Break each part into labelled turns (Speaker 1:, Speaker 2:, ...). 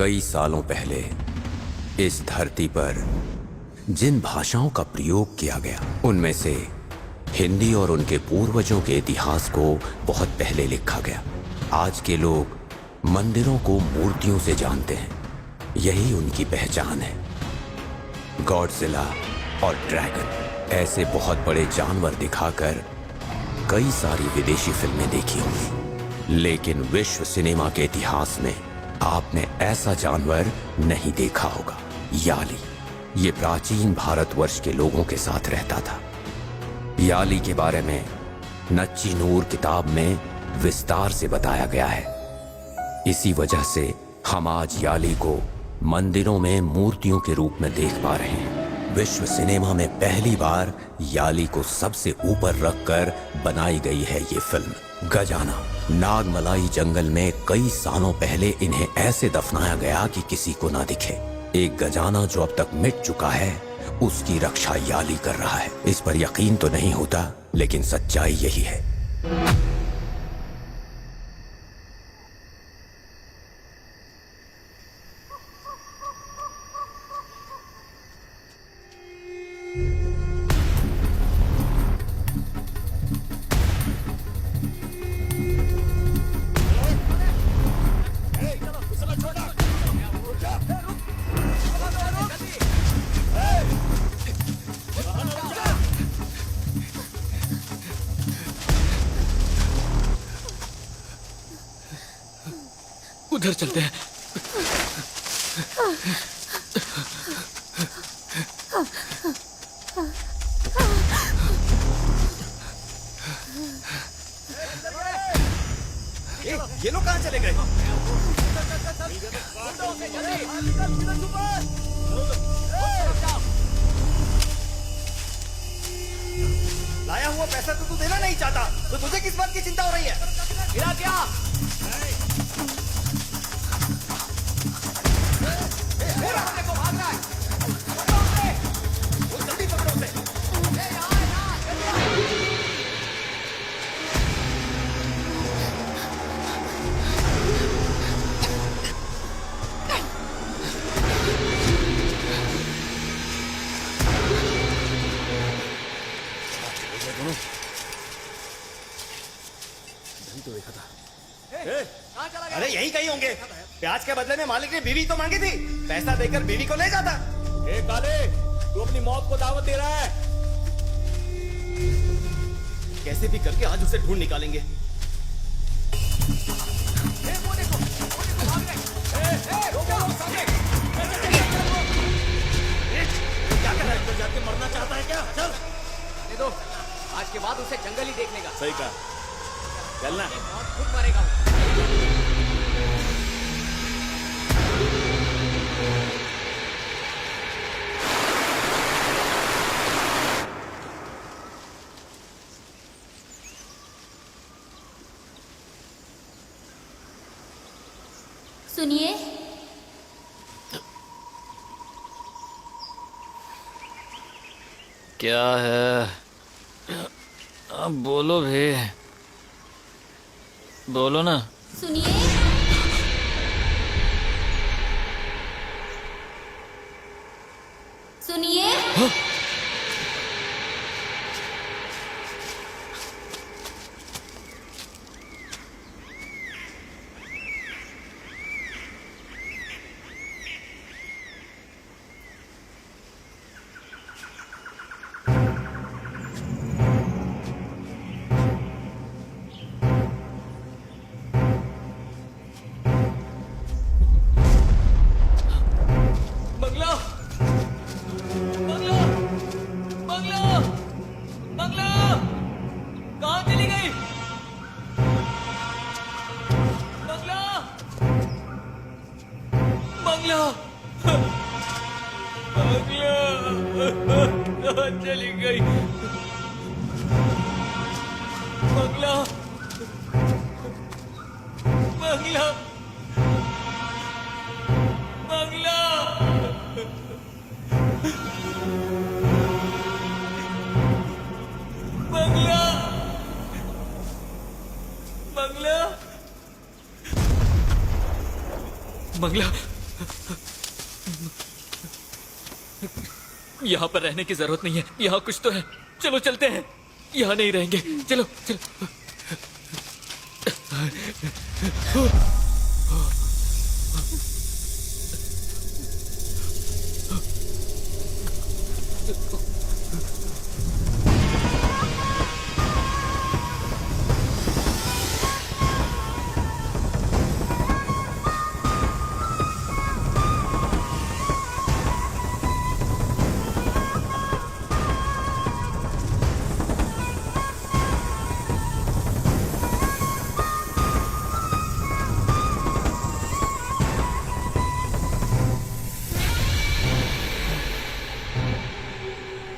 Speaker 1: कई सालों पहले इस धरती पर जिन भाषाओं का प्रयोग किया गया उनमें से हिंदी और उनके पूर्वजों के इतिहास को बहुत पहले लिखा गया। आज के लोग मंदिरों को मूर्तियों से जानते हैं, यही उनकी पहचान है। गॉडजिला और ड्रैगन ऐसे बहुत बड़े जानवर दिखाकर कई सारी विदेशी फिल्में देखी होंगी, लेकिन विश्व सिनेमा के इतिहास में आपने ऐसा जानवर नहीं देखा होगा। याली ये प्राचीन भारतवर्ष के लोगों के साथ रहता था। याली के बारे में नच्ची नूर किताब में विस्तार से बताया गया है। इसी वजह से हम आज याली को मंदिरों में मूर्तियों के रूप में देख पा रहे हैं। विश्व सिनेमा में पहली बार याली को सबसे ऊपर रखकर बनाई गई है ये फिल्म। गजाना नागमलाई जंगल में कई सालों पहले इन्हें ऐसे दफनाया गया कि किसी को ना दिखे। एक गजाना जो अब तक मिट चुका है, उसकी रक्षा याली कर रहा है। इस पर यकीन तो नहीं होता, लेकिन सच्चाई यही है।
Speaker 2: उधर चलते हैं।
Speaker 3: ये लोग कहाँ चले गए? लाया हुआ पैसा तो तू देना नहीं चाहता, तो तुझे किस बात की चिंता हो रही है? गिरा क्या? जल्दी पकड़ो उसे।
Speaker 2: तो देखा था।
Speaker 3: अरे यही कहीं होंगे। प्याज के बदले में मालिक ने बीवी तो मांगी थी, पैसा देकर बीवी को ले जाता।
Speaker 4: ए काले, तू अपनी मौत को दावत दे रहा है।
Speaker 3: कैसे भी करके आज उसे ढूंढ निकालेंगे। क्या कर रहा है? जाके मरना चाहता है क्या? चल
Speaker 5: दे दो, आज के बाद उसे जंगल ही देखने का।
Speaker 4: सही कहा, चलना।
Speaker 5: मौत खुद मरेगा।
Speaker 6: सुनिए,
Speaker 2: क्या है? अब बोलो भी, बोलो ना।
Speaker 6: सुनिए, सुनिए।
Speaker 2: बंगला, बंगला, बंगला, बंगला, कहाँ चली गई? बंगला, बंगला, बंगला, कहाँ चली गई? बंगला, बंगला, बंगला, बंगला, बंगला, बंगला, यहाँ पर रहने की जरूरत नहीं है, यहाँ कुछ तो है। चलो चलते हैं, यहाँ नहीं रहेंगे। चलो चलो।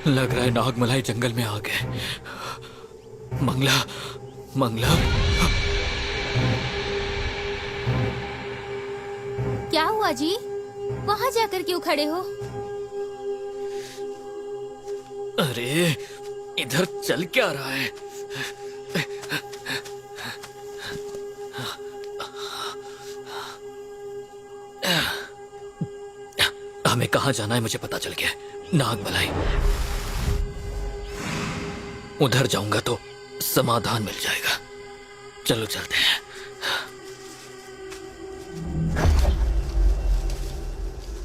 Speaker 2: लग रहा है नागमलाई जंगल में आ गए। मंगला, मंगला।
Speaker 6: क्या हुआ जी? वहां जाकर क्यों खड़े हो?
Speaker 2: अरे इधर चल क्या रहा है? हमें कहाँ जाना है मुझे पता चल गया। नागमलाई। उधर जाऊंगा तो समाधान मिल जाएगा। चलो चलते हैं।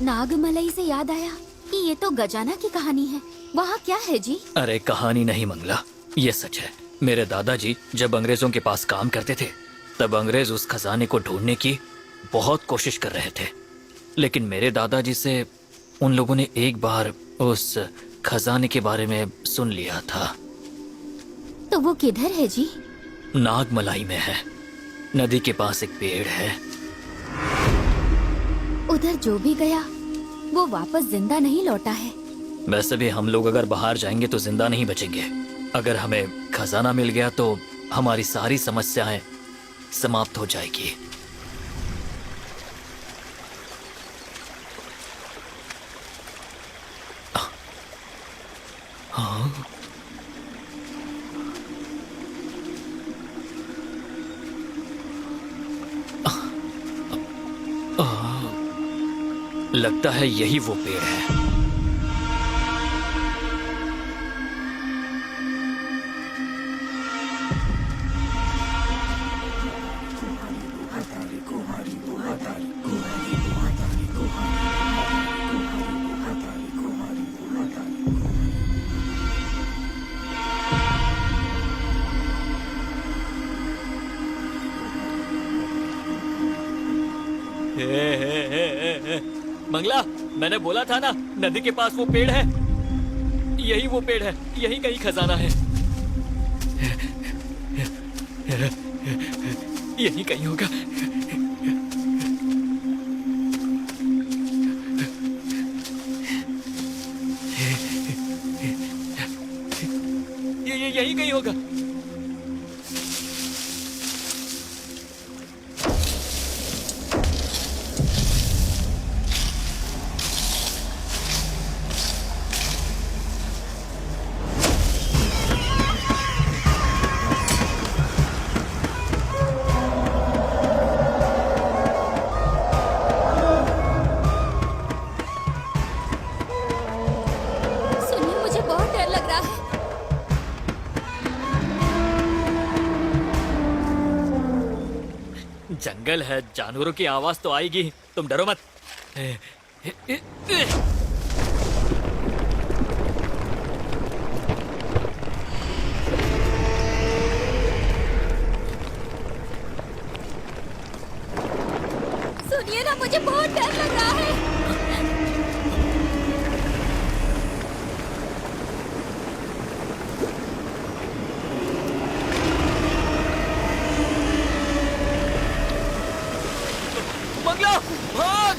Speaker 6: नागमलाई से याद आया कि ये तो गजाना की कहानी है। वहाँ क्या है जी?
Speaker 2: अरे कहानी नहीं मंगला, ये सच है। मेरे दादाजी जब अंग्रेजों के पास काम करते थे तब अंग्रेज उस खजाने को ढूंढने की बहुत कोशिश कर रहे थे, लेकिन मेरे दादाजी से उन लोगों ने एक बार उस खजाने के बारे में सुन लिया था।
Speaker 6: तो वो किधर है जी?
Speaker 2: नागमलाई में है। नदी के पास एक पेड़ है।
Speaker 6: उधर जो भी गया वो वापस जिंदा नहीं लौटा है।
Speaker 2: वैसे भी हम लोग अगर बाहर जाएंगे तो जिंदा नहीं बचेंगे। अगर हमें खजाना मिल गया तो हमारी सारी समस्याएं समाप्त हो जाएगी। लगता है यही वो पेड़ है। मंगला, मैंने बोला था ना नदी के पास वो पेड़ है। यही वो पेड़ है, यही कहीं खजाना है। यही कहीं होगा। यही कहीं होगा। जंगल है, जानवरों की आवाज तो आएगी। तुम डरो मत।
Speaker 6: सुनिए ना, मुझे बहुत डर लग रहा है।
Speaker 2: मंगला, भाग!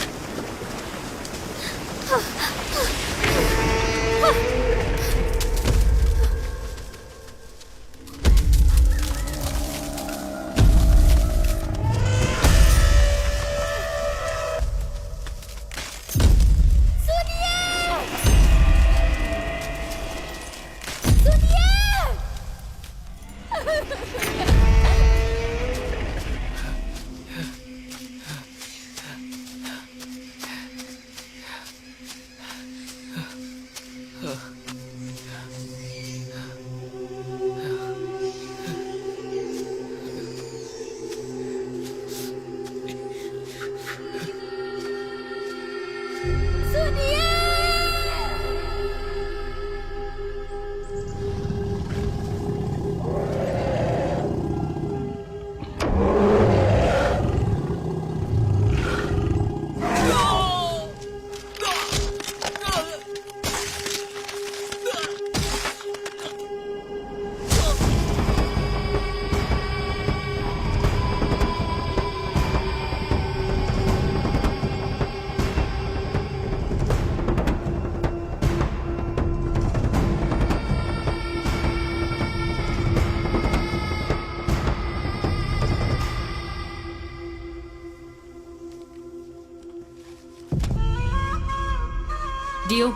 Speaker 7: डियो,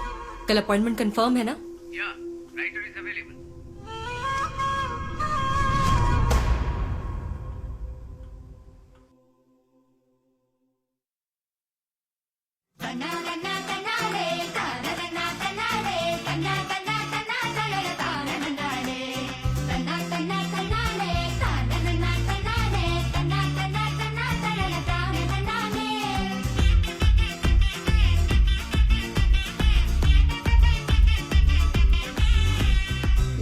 Speaker 7: कल अपॉइंटमेंट कंफर्म है ना?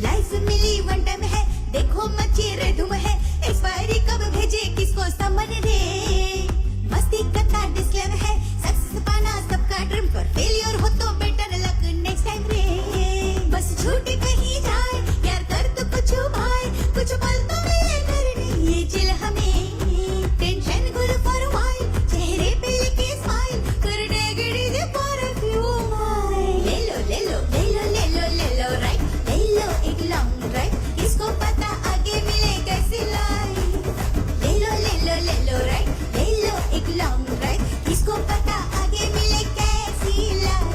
Speaker 8: लाइफ मिली वन टाइम है, देखो मची रे धूम है, एक्सपायरी कब भेजे किसको समन रे, मस्ती करता डिस्क्लेम है, सक्सेस पाना सबका ड्रीम, पर फेलियर हो तो बेटर लक नेक्स्ट टाइम रे, बस छूट कहीं जाए यार कर तो कुछ भाई, कुछ पल तो मिले करने ये चिल हमें, टेंशन गुड फॉर व्हाइल, चेहरे पे लेके स्माइल, कर डेगड़ी दे फॉर अ फ्यू माइल, ले लो ले लो ले लो ले लो ले लो राइट, ले लो एक लॉन्ग ड्राइव, किसको पता आगे मिले कैसी लाइफ, ले लो राइट, ले लो एक लॉन्ग ड्राइव, किसको पता आगे मिले कैसी life.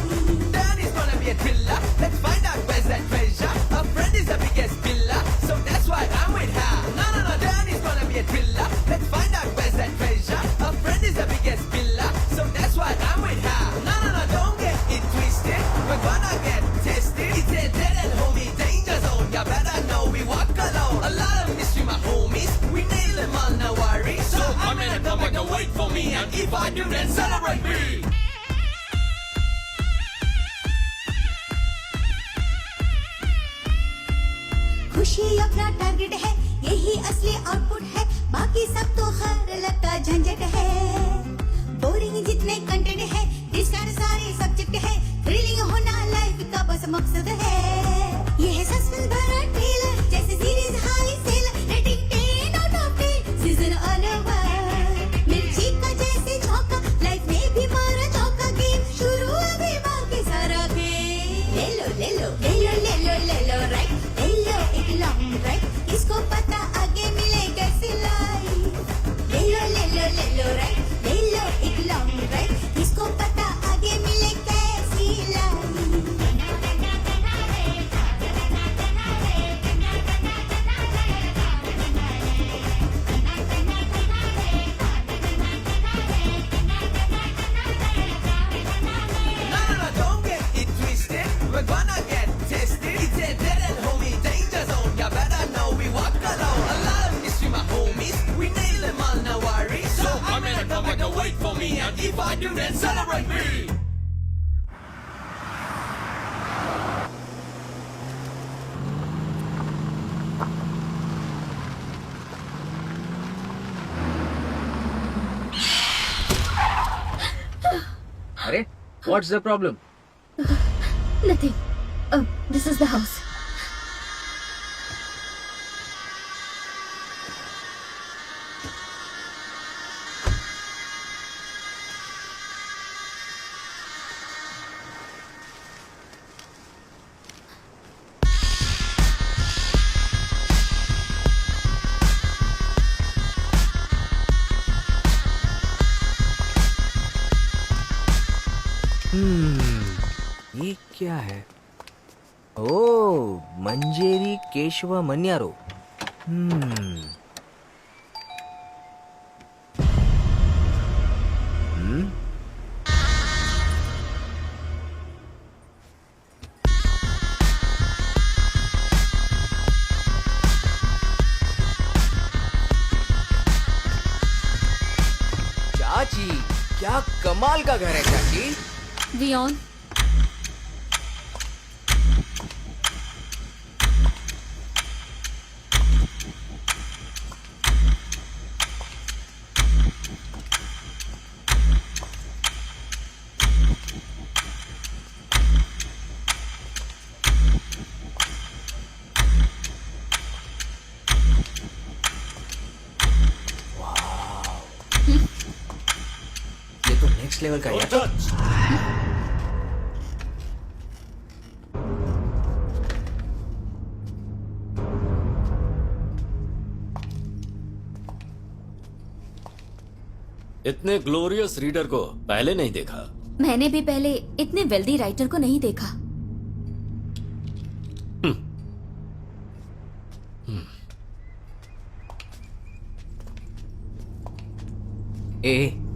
Speaker 9: Danny's gonna be a thriller. Let's find out where's that treasure. A friend is the biggest pillar, so that's why I'm with her. No, no, no, Danny's gonna be a thriller. Let's find out where's that treasure. A friend is the biggest pillar, so that's why I'm with her. No, no, no, don't get it twisted. We're gonna get tested. It's a dead end, homie, danger zone. You better know we walk alone. A lot of mystery, my homies. We nail them all, no worries. So I'm in a come back and wait for me. And if I do, then celebrate me.
Speaker 8: खुशी अपना target है, यही असली output है, बाकी सब तो हर लगता झंझट है, बोरिंग जितने कंटेंट है, डिस्कार्ड सारे सब्जेक्ट है, थ्रिलिंग होना लाइफ का बस मकसद है, ये है सस्पेंस भरा ट्रेलर, जैसे series high sale, rating 10 out of 10, season ऑनवर, मिर्ची का जैसे झोंका, लाइफ में भी मारा चौका, गेम शुरू अभी बाकी सारा खेल, ले लो ले लो ले लो ले लो ले लो राइट, ले लो एक लॉन्ग ड्राइव, किसको पता आगे मिले कैसी लाइफ, ले लो राइट, ले लो एक लॉन्ग ड्राइव, किसको पता आगे मिले कैसी life.
Speaker 9: No, no, no, don't get it twisted. We're gonna get tested. It's a dead end, homie, danger zone. You better know we walk alone. A lot of mystery, my homies. We nail them all, no worries. So I'm in a come back and wait for me. And if I do, then celebrate me.
Speaker 5: अरे what's the problem?
Speaker 6: Nothing. This is the house.
Speaker 5: ये क्या है? ओ, मंजेरी केशव मन्यारो। चाची, क्या कमाल का घर है चाची।
Speaker 6: Vion,
Speaker 5: ये तो नेक्स्ट लेवल का है।
Speaker 4: इतने ग्लोरियस रीडर को पहले नहीं देखा।
Speaker 6: मैंने भी पहले इतने वेल्दी राइटर को नहीं देखा।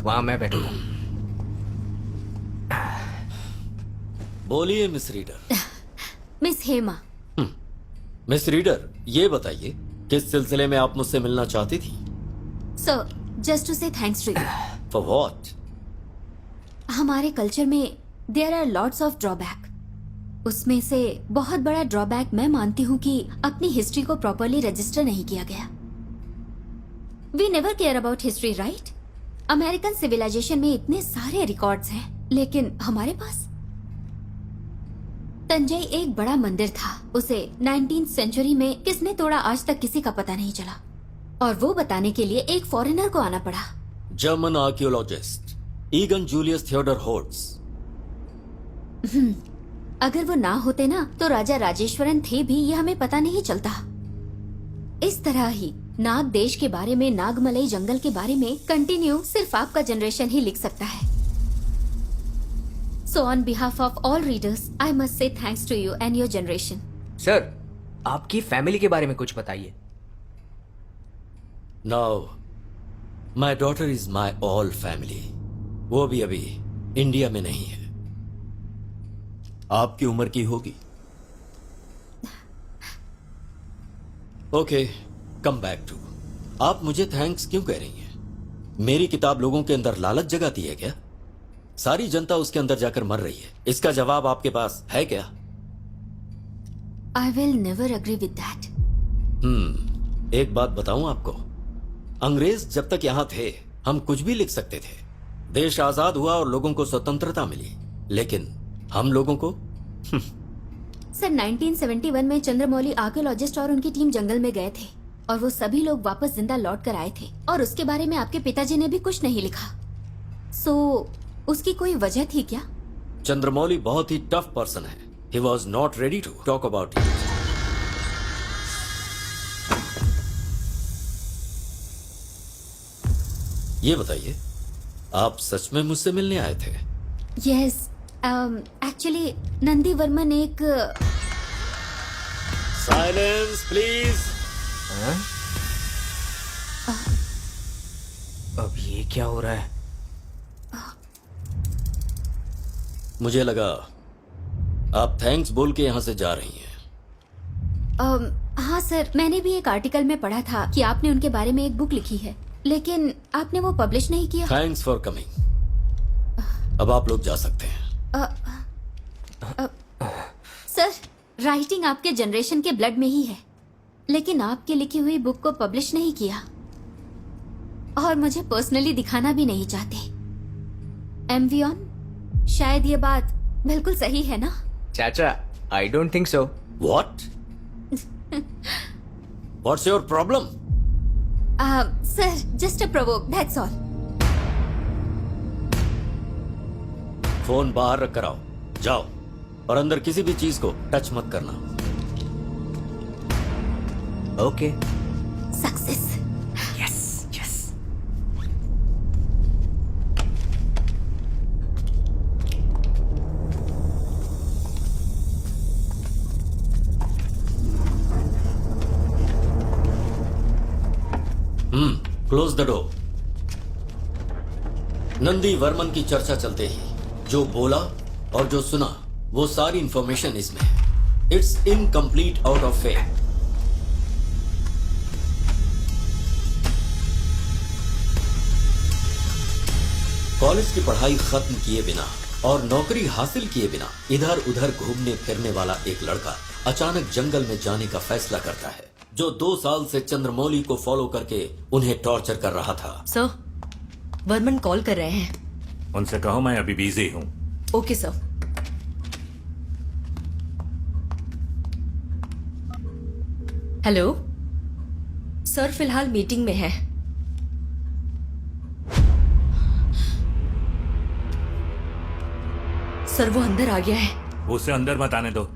Speaker 5: वहां मैं बैठूंगा।
Speaker 10: बोलिए miss reader.
Speaker 6: Miss Hema.
Speaker 10: Miss reader, ये बताइए किस सिलसिले में आप मुझसे मिलना चाहती थी?
Speaker 6: Sir, just to say thanks to you.
Speaker 10: For what?
Speaker 6: हमारे कल्चर में there are lots of drawback. उसमें से बहुत बड़ा ड्रॉबैक मैं मानती हूँ कि अपनी हिस्ट्री को प्रॉपरली रजिस्टर नहीं किया गया। We never care about history, right? American civilization में इतने सारे रिकॉर्ड्स हैं, लेकिन हमारे पास तंजई एक बड़ा मंदिर था। उसे 19th सेंचुरी में किसने तोड़ा आज तक किसी का पता नहीं चला, और वो बताने के लिए एक फॉरेनर को आना पड़ा।
Speaker 10: German archaeologist Egon Julius Theodor Horts.
Speaker 6: अगर वो ना होते ना तो राजा राजेश्वरन थे भी, ये हमें पता नहीं चलता। इस तरह ही नाग देश के बारे में, नागमलई जंगल के बारे में कंटिन्यू सिर्फ आपका जनरेशन ही लिख सकता है। So on behalf of all readers I must say thanks to you and your generation.
Speaker 5: Sir, आपकी फैमिली के बारे में कुछ बताइए।
Speaker 10: Now my daughter is my all family. वो भी अभी इंडिया में नहीं है।
Speaker 1: आपकी उम्र की होगी।
Speaker 10: Okay, come back to. आप मुझे थैंक्स क्यों कह रही हैं? मेरी किताब लोगों के अंदर लालच जगाती है क्या? सारी जनता उसके अंदर जाकर मर रही है। इसका जवाब आपके पास है क्या?
Speaker 6: I will never agree with that.
Speaker 10: एक बात बताऊं आपको, अंग्रेज जब तक यहां थे हम कुछ भी लिख सकते थे। देश आजाद हुआ और लोगों को स्वतंत्रता मिली, लेकिन हम लोगों को
Speaker 6: सर, 1971 में चंद्रमौली आर्कियोलॉजिस्ट और उनकी टीम जंगल में गए थे और वो सभी लोग वापस जिंदा लौट कर आए थे, और उसके बारे में आपके पिताजी ने भी कुछ नहीं लिखा। सो उसकी कोई वजह थी क्या?
Speaker 10: चंद्रमौली बहुत ही टफ पर्सन है। He was not ready to talk about it. ये बताइए, आप सच में मुझसे मिलने आए थे?
Speaker 6: यस, एक्चुअली नंदी वर्मन एक
Speaker 10: साइलेंस प्लीज।
Speaker 5: अब ये क्या हो रहा है?
Speaker 10: मुझे लगा आप थैंक्स बोल के यहां से जा रही हैं।
Speaker 6: हाँ सर, मैंने भी एक आर्टिकल में पढ़ा था कि आपने उनके बारे में एक बुक लिखी है, लेकिन आपने वो पब्लिश नहीं किया।
Speaker 10: Thanks for coming. अब आप लोग जा सकते हैं।
Speaker 6: सर, राइटिंग आपके जनरेशन के ब्लड में ही है, लेकिन आपकी लिखी हुई बुक को पब्लिश नहीं किया, और मुझे पर्सनली दिखाना भी नहीं चाहते। एमवी ऑन, शायद ये बात बिल्कुल सही है ना?
Speaker 5: चाचा, I don't think so.
Speaker 10: What? What's your problem?
Speaker 6: Sir, just a provoke, that's all.
Speaker 10: Phone बाहर रख कर आओ, जाओ, और अंदर किसी भी चीज को टच मत करना।
Speaker 5: Okay.
Speaker 6: Success.
Speaker 5: Yes yes.
Speaker 10: Close the door. Nandi Varman की चर्चा चलते ही जो बोला और जो सुना वो सारी इंफॉर्मेशन इसमें है। It's incomplete out of faith. College की पढ़ाई खत्म किए बिना और नौकरी हासिल किए बिना इधर उधर घूमने फिरने वाला एक लड़का अचानक जंगल में जाने का फैसला करता है, जो 2 साल से चंद्रमौली को फॉलो करके उन्हें टॉर्चर कर रहा था।
Speaker 7: सर, वर्मन कॉल कर रहे हैं।
Speaker 4: उनसे कहो मैं अभी बिजी हूँ।
Speaker 7: Okay sir. हेलो सर, फिलहाल मीटिंग में है। सर, वो अंदर आ गया है।
Speaker 4: उसे अंदर मत आने दो।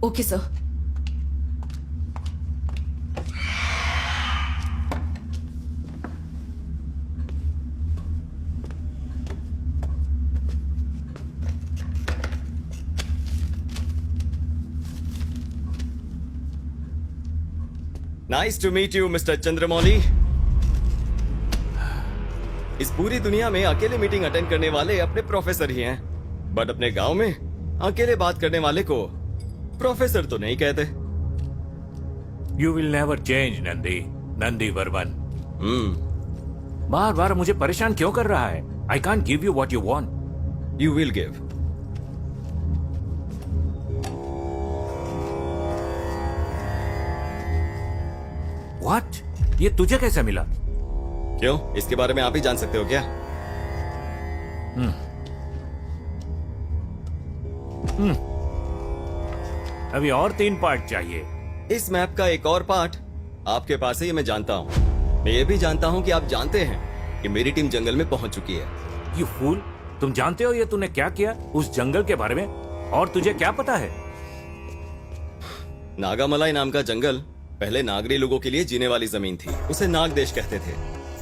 Speaker 7: Okay sir.
Speaker 3: Nice to meet you mister Chandramouli. इस पूरी दुनिया में अकेले मीटिंग अटेंड करने वाले अपने प्रोफेसर ही हैं, बट अपने गांव में अकेले बात करने वाले को प्रोफेसर तो नहीं कहते।
Speaker 4: You will never change Nandi, Nandi Varman. बार बार मुझे परेशान क्यों कर रहा है? I can't give you what you want.
Speaker 3: You will give.
Speaker 4: What? ये तुझे कैसे मिला?
Speaker 3: क्यों, इसके बारे में आप ही जान सकते हो क्या?
Speaker 4: अभी और 3 पार्ट चाहिए।
Speaker 3: इस मैप का एक और पार्ट आपके पास है, ये मैं जानता हूँ। मैं ये भी जानता हूँ कि आप जानते हैं कि मेरी टीम जंगल में पहुंच चुकी है।
Speaker 4: यू फूल, तुम जानते हो ये तूने क्या किया उस जंगल के बारे में? और तुझे क्या पता है?
Speaker 3: नागामलाई नाम का जंगल पहले नागरी लोगों के लिए जीने वाली जमीन थी। उसे नाग देश कहते थे।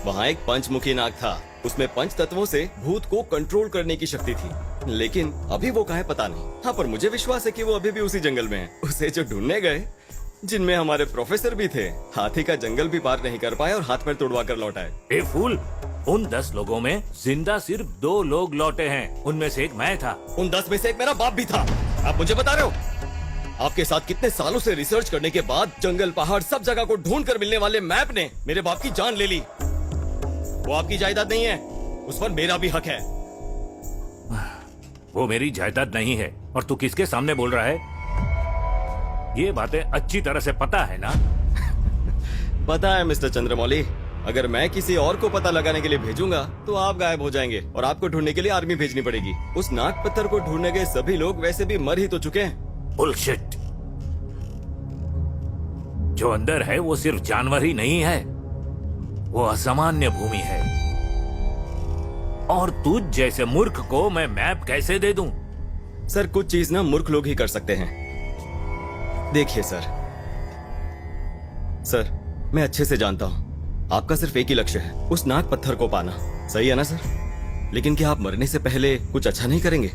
Speaker 3: वहाँ एक पंचमुखी नाग था। उसमें 5 तत्वों से भूत को कंट्रोल करने की शक्ति थी, लेकिन अभी वो कहाँ है पता नहीं। हाँ, पर मुझे विश्वास है कि वो अभी भी उसी जंगल में है। उसे जो ढूंढने गए, जिनमें हमारे प्रोफेसर भी थे, हाथी का जंगल भी पार नहीं कर पाए और हाथ पैर तोड़वा कर लौट आए।
Speaker 4: ए फूल, उन 10 लोगों में जिंदा सिर्फ 2 लोग लौटे हैं। उनमें से एक मैं था।
Speaker 3: उन 10 में से एक मेरा बाप भी था। आप मुझे बता रहे हो? आपके साथ कितने सालों से रिसर्च करने के बाद जंगल, पहाड़, सब जगह को ढूंढ कर मिलने वाले मैप ने मेरे बाप की जान ले ली। वो आपकी जायदाद नहीं है, उस पर मेरा भी हक है।
Speaker 4: वो मेरी जायदाद नहीं है। और तू किसके सामने बोल रहा है? ये बातें अच्छी तरह से पता है ना?
Speaker 3: पता है मिस्टर चंद्रमौली। अगर मैं किसी और को पता लगाने के लिए भेजूंगा तो आप गायब हो जाएंगे और आपको ढूंढने के लिए आर्मी भेजनी पड़ेगी। उस नाग पत्थर को ढूंढने गए सभी लोग वैसे भी मर ही तो चुके हैं।
Speaker 4: बुलशिट। जो अंदर है वो सिर्फ जानवर ही नहीं है, वो असामान्य भूमि है। और तुझ जैसे मूर्ख को मैं मैप कैसे दे दूं?
Speaker 3: सर, कुछ चीज ना मूर्ख लोग ही कर सकते हैं। देखिए सर, मैं अच्छे से जानता हूं आपका सिर्फ एक ही लक्ष्य है, उस नाग पत्थर को पाना। सही है ना सर? लेकिन क्या आप मरने से पहले कुछ अच्छा नहीं करेंगे?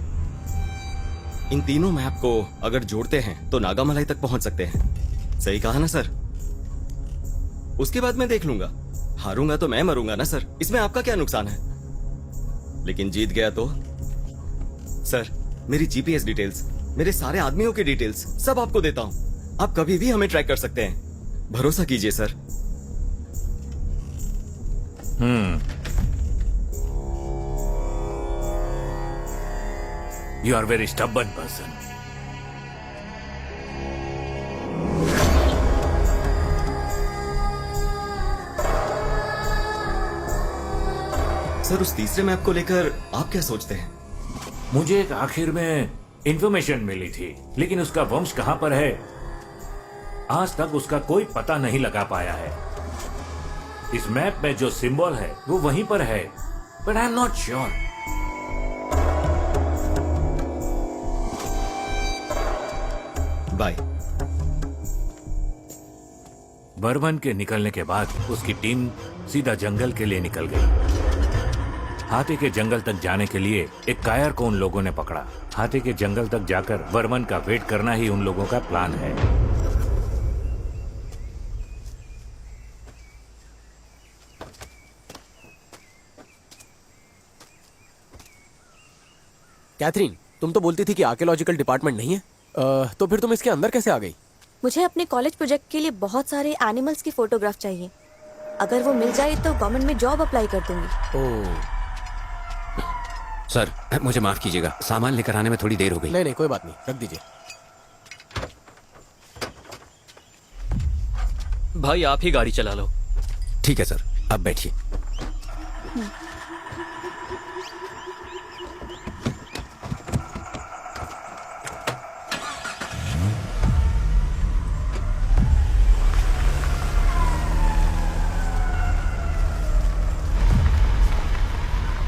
Speaker 3: इन तीनों मैप को अगर जोड़ते हैं तो नागामलाई तक पहुंच सकते हैं। सही कहा ना सर? उसके बाद मैं देख लूंगा। हारूंगा तो मैं मरूंगा ना सर, इसमें आपका क्या नुकसान है? लेकिन जीत गया तो? सर, मेरी जीपीएस डिटेल्स, मेरे सारे आदमियों की डिटेल्स सब आपको देता हूं। आप कभी भी हमें ट्रैक कर सकते हैं। भरोसा कीजिए sir.
Speaker 4: You are very stubborn person.
Speaker 3: Sir, उस तीसरे मैप को लेकर आप क्या सोचते हैं?
Speaker 4: मुझे एक आखिर में इंफॉर्मेशन मिली थी, लेकिन उसका वंश कहां पर है आज तक उसका कोई पता नहीं लगा पाया है। इस मैप में जो सिंबल है वो वहीं पर है, but I am not sure.
Speaker 3: Bye.
Speaker 4: Burman के निकलने के बाद उसकी टीम सीधा जंगल के लिए निकल गई। हाथी के जंगल तक जाने के लिए एक कायर को उन लोगों ने पकड़ा। हाथी के जंगल तक जाकर बर्मन का वेट करना ही उन लोगों का प्लान है।
Speaker 11: कैथरीन, तुम तो बोलती थी कि आर्कियोलॉजिकल डिपार्टमेंट नहीं है, तो फिर तुम इसके अंदर कैसे आ गई?
Speaker 12: मुझे अपने कॉलेज प्रोजेक्ट के लिए बहुत सारे एनिमल्स की फोटोग्राफ चाहिए। अगर वो मिल जाए तो गवर्नमेंट में जॉब अप्लाई कर दूंगी।
Speaker 11: ओह,
Speaker 1: सर, मुझे माफ कीजिएगा, सामान लेकर आने में थोड़ी देर हो गई।
Speaker 11: नहीं कोई बात नहीं, रख दीजिए।
Speaker 2: भाई आप ही गाड़ी चला लो।
Speaker 1: ठीक है सर, अब बैठिए।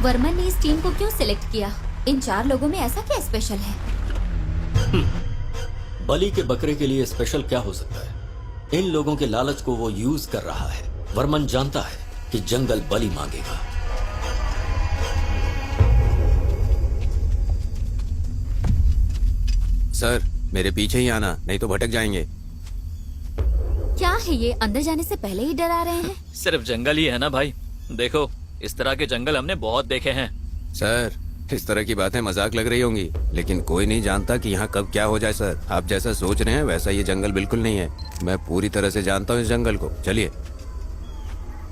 Speaker 6: वर्मन ने इस टीम को क्यों सिलेक्ट किया? इन 4 लोगों में ऐसा क्या स्पेशल है?
Speaker 10: बलि के बकरे के लिए स्पेशल क्या हो सकता है? इन लोगों के लालच को वो यूज कर रहा है। वर्मन जानता है कि जंगल बलि मांगेगा।
Speaker 1: सर, मेरे पीछे ही आना, नहीं तो भटक जाएंगे।
Speaker 6: क्या है ये, अंदर जाने से पहले ही डरा रहे हैं?
Speaker 2: सिर्फ जंगल ही है ना भाई। देखो, इस तरह के जंगल हमने बहुत देखे हैं।
Speaker 1: सर, इस तरह की बातें मजाक लग रही होंगी, लेकिन कोई नहीं जानता कि यहाँ कब क्या हो जाए। सर, आप जैसा सोच रहे हैं वैसा ये जंगल बिल्कुल नहीं है। मैं पूरी तरह से जानता हूँ इस जंगल को। चलिए।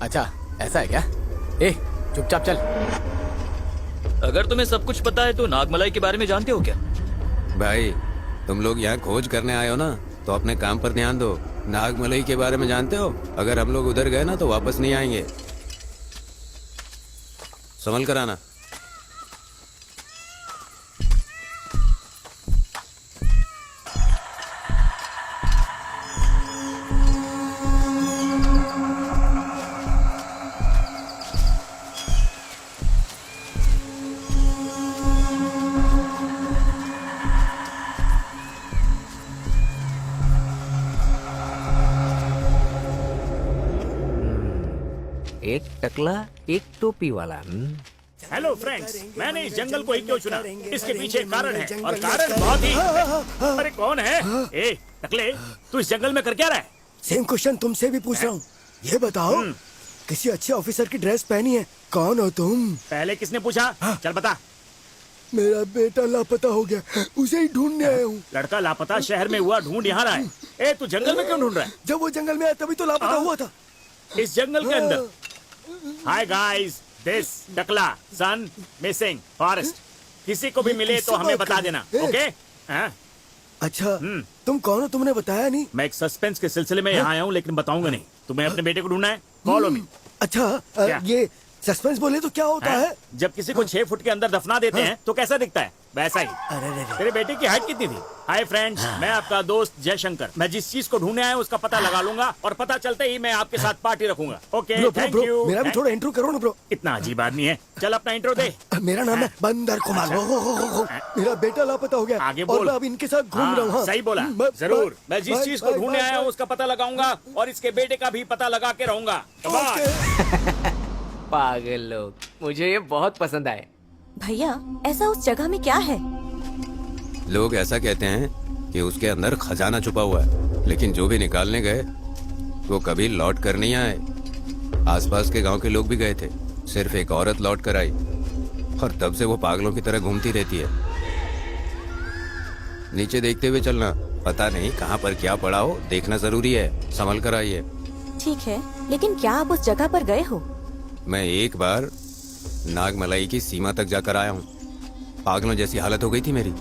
Speaker 11: अच्छा, ऐसा है क्या? ए, चुपचाप चल।
Speaker 2: अगर तुम्हें सब कुछ पता है तो नागमलाई के बारे में जानते हो क्या?
Speaker 1: भाई, तुम लोग यहाँ खोज करने आए हो ना, तो अपने काम पर ध्यान दो। नागमलई के बारे में जानते हो? अगर हम लोग उधर गए ना तो वापस नहीं आएंगे। संभल कर आना।
Speaker 5: एक टकला एक टोपी वाला।
Speaker 4: हेलो फ्रेंड्स, मैंने इस जंगल को ही क्यों चुना? इसके पीछे एक कारण है, और कारण बहुत ही। अरे कौन है? ए टकले, तू इस जंगल में कर क्या रहा है?
Speaker 13: सेम क्वेश्चन तुमसे भी पूछ रहा हूँ। ये बताओ, किसी अच्छे ऑफिसर की ड्रेस पहनी है? कौन हो तुम?
Speaker 4: पहले किसने पूछा? चल बता।
Speaker 13: मेरा बेटा लापता हो गया, उसे ही ढूंढने आया हूँ।
Speaker 4: लड़का लापता शहर में हुआ, ढूंढ यहाँ रहा है। ए, तू जंगल में क्यों ढूंढ रहा है?
Speaker 13: जब वो जंगल में आया तभी तो लापता हुआ था।
Speaker 4: इस जंगल के अंदर। हाय गाइस, दिस टकला सन मिसिंग फॉरेस्ट। किसी को भी मिले तो हमें बता देना, ओके?
Speaker 13: अच्छा, तुम कौन हो? तुमने बताया नहीं।
Speaker 4: मैं एक सस्पेंस के सिलसिले में यहाँ आया हूँ, लेकिन बताऊंगा नहीं। तुम्हें अपने बेटे को ढूंढना है, कॉल मी।
Speaker 13: अच्छा, ये सस्पेंस बोले तो क्या होता है?
Speaker 4: जब किसी को 6 फुट के अंदर दफना देते हैं तो कैसा दिखता है? वैसा ही। तेरे बेटे की हाइट कितनी थी? हाय फ्रेंड्स, मैं आपका दोस्त जयशंकर। मैं जिस चीज को ढूंढने आया हूँ उसका पता लगा लूंगा, और पता चलते ही मैं आपके साथ पार्टी रखूंगा। Okay, thank you.
Speaker 13: मेरा भी थोड़ा इंट्रो करो ना ब्रो।
Speaker 4: इतना अजीब आदमी है। चल अपना इंट्रो दे।
Speaker 13: मेरा नाम है बंदर कुमार। मेरा बेटा लापता हो गया,
Speaker 4: आगे
Speaker 13: और
Speaker 4: बोल।
Speaker 13: मैं अब इनके साथ घूम रहा हूँ।
Speaker 4: सही बोला। जरूर, मैं जिस चीज को ढूंढने आया हूँ उसका पता लगाऊंगा, और इसके बेटे का भी पता लगा के रहूंगा।
Speaker 5: पागल लोग, मुझे ये बहुत पसंद आए।
Speaker 12: भैया, ऐसा उस जगह में क्या है?
Speaker 1: लोग ऐसा कहते हैं कि उसके अंदर खजाना छुपा हुआ है, लेकिन जो भी निकालने गए वो कभी लौट कर नहीं आए। आसपास के गांव के लोग भी गए थे, सिर्फ एक औरत लौट कर आई, और तब से वो पागलों की तरह घूमती रहती है। नीचे देखते हुए चलना, पता नहीं कहाँ पर क्या पड़ा हो, देखना जरूरी है। संभल कर आइए।
Speaker 12: ठीक है, लेकिन क्या आप उस जगह पर गए हो?
Speaker 1: मैं एक बार नागमलाई की सीमा तक जाकर आया हूँ। पागलों जैसी हालत हो गई थी मेरी,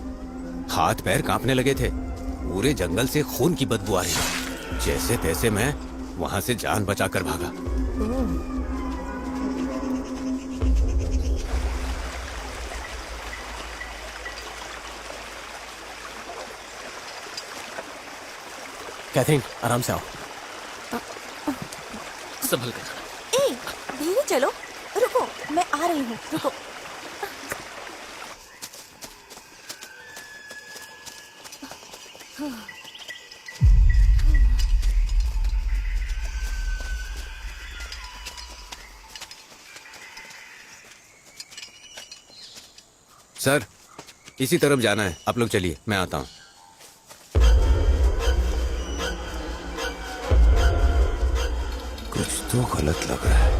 Speaker 1: हाथ पैर कांपने लगे थे, पूरे जंगल से खून की बदबू आ रही थी। जैसे तैसे मैं वहां से जान बचाकर भागा।
Speaker 11: कैथरीन, आराम से आओ।
Speaker 2: संभल कर।
Speaker 12: ए, धीरे चलो। रुको, मैं आ रही हूँ, रुको।
Speaker 1: सर, इसी तरफ जाना है। आप लोग चलिए, मैं आता हूँ। कुछ तो गलत लग रहा है।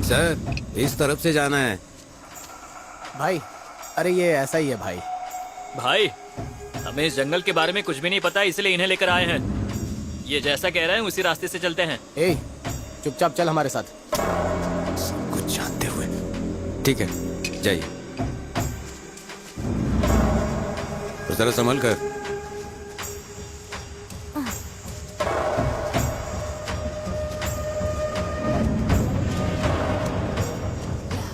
Speaker 1: सर, इस तरफ से जाना है।
Speaker 11: भाई, अरे ये ऐसा ही है भाई।
Speaker 2: भाई, हमें इस जंगल के बारे में कुछ भी नहीं पता, इसलिए इन्हें लेकर आए हैं। ये जैसा कह रहे हैं उसी रास्ते से चलते हैं।
Speaker 11: ए, चुपचाप चल हमारे साथ।
Speaker 1: सब कुछ जानते हुए। ठीक है, जाइए। और जरा संभल कर।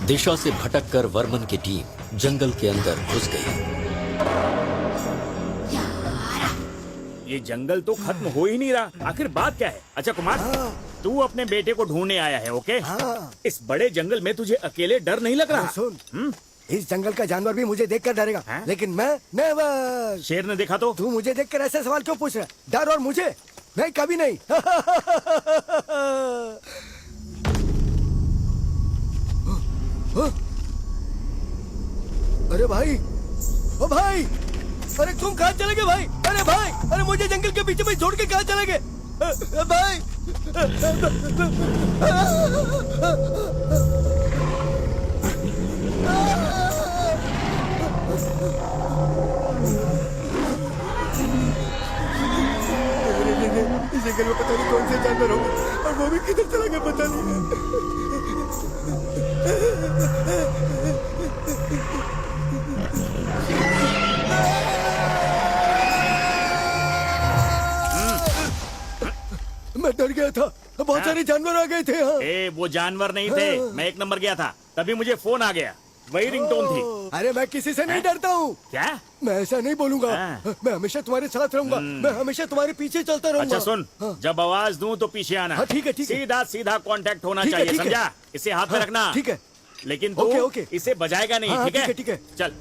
Speaker 10: दिशा से भटककर वर्मन की टीम जंगल के अंदर घुस गई।
Speaker 4: ये जंगल तो खत्म हो ही नहीं रहा, आखिर बात क्या है? अच्छा कुमार, तू अपने बेटे को ढूंढने आया है, ओके? इस बड़े जंगल में तुझे अकेले डर नहीं लग रहा?
Speaker 13: सुन, इस जंगल का जानवर भी मुझे देखकर डरेगा, लेकिन मैं नेवर।
Speaker 14: शेर ने देखा तो?
Speaker 13: तू मुझे देखकर ऐसे सवाल क्यों पूछ रहा है? डर और मुझे? नहीं, कभी नहीं। अरे भाई, ओ भाई, अरे तुम कहाँ चले गए भाई? अरे भाई, अरे मुझे जंगल के बीच में छोड़ के कहाँ चले गए भाई? इस जंगल में पता नहीं कौन से जानवर होंगे और वो भी किधर चला गया पता नहीं। मैं डर गया था, बहुत सारे जानवर आ गए थे। हाँ।
Speaker 14: वो जानवर नहीं थे, मैं 1 नंबर गया था, तभी मुझे फोन आ गया, वही रिंगटोन थी।
Speaker 13: अरे मैं किसी से नहीं डरता हूँ।
Speaker 14: क्या?
Speaker 13: मैं ऐसा नहीं बोलूंगा। मैं हमेशा तुम्हारे साथ रहूंगा, मैं हमेशा तुम्हारे पीछे चलता रहूंगा।
Speaker 14: अच्छा सुन, जब आवाज दूं तो पीछे आना।
Speaker 13: हाँ, ठीक है, ठीक है।
Speaker 14: सीधा सीधा कांटेक्ट होना
Speaker 13: ठीक है,
Speaker 14: चाहिए,
Speaker 13: ठीक है।
Speaker 14: समझा? इसे हाथ में रखना।
Speaker 13: ठीक है।
Speaker 14: लेकिन तू
Speaker 13: ओके, ओके।
Speaker 14: इसे बजाएगा नहीं,
Speaker 13: हाँ,
Speaker 14: ठीक है?
Speaker 13: ठीक है।
Speaker 14: चल।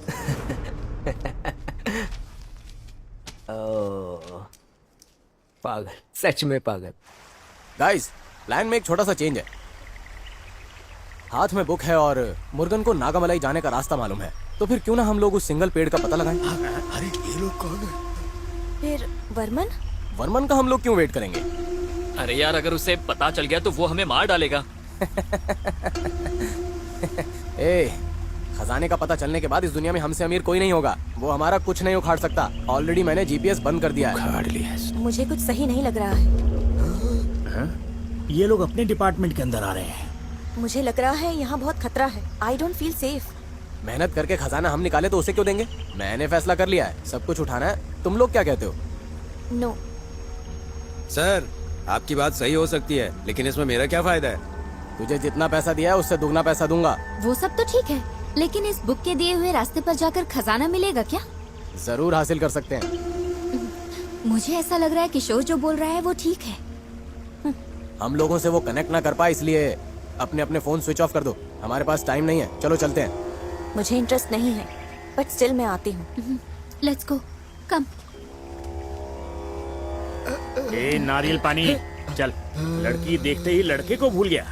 Speaker 5: पागल, सच में पागल।
Speaker 11: गाइस, प्लान में एक छोटा सा चेंज है। हाथ में बुक है और मुर्गन को नागामलाई जाने का रास्ता मालूम है, तो फिर क्यों ना हम लोग उस सिंगल पेड़ का पता लगाएं?
Speaker 13: अरे ये लोग कौन है?
Speaker 12: फिर वर्मन?
Speaker 11: वर्मन का हम लोग क्यों वेट करेंगे?
Speaker 2: अरे यार, अगर उसे पता चल गया तो वो हमें मार डालेगा।
Speaker 11: ए, खजाने का पता चलने के बाद इस दुनिया में हमसे अमीर कोई नहीं होगा। वो हमारा कुछ नहीं उखाड़ सकता। ऑलरेडी मैंने जीपीएस बंद कर दिया है।
Speaker 1: उखाड़ लिया है।
Speaker 12: मुझे कुछ सही नहीं लग रहा है।
Speaker 14: ये लोग अपने डिपार्टमेंट के अंदर आ रहे हैं।
Speaker 12: मुझे लग रहा है यहाँ बहुत खतरा है। I don't feel safe.
Speaker 11: मेहनत करके खजाना हम निकाले तो उसे क्यों देंगे? मैंने फैसला कर लिया है, सब कुछ उठाना है। तुम लोग क्या कहते हो?
Speaker 12: नो।
Speaker 3: सर, आपकी बात सही हो सकती है, लेकिन इसमें मेरा क्या फायदा है?
Speaker 11: तुझे जितना पैसा दिया है उससे दुगना पैसा दूंगा।
Speaker 6: वो सब तो ठीक है, लेकिन इस बुक के दिए हुए रास्ते पर जाकर खजाना मिलेगा क्या?
Speaker 11: जरूर हासिल कर सकते हैं।
Speaker 6: मुझे ऐसा लग रहा है किशोर जो बोल रहा है वो ठीक है।
Speaker 11: हम लोगों से वो कनेक्ट ना कर पाए, इसलिए अपने अपने फोन स्विच ऑफ कर दो। हमारे पास टाइम नहीं है, चलो चलते हैं।
Speaker 12: मुझे इंटरेस्ट नहीं है, बट स्टिल मैं आती हूँ।
Speaker 6: लेट्स गो, कम।
Speaker 14: नारियल पानी। चल, लड़की देखते ही लड़के को भूल गया।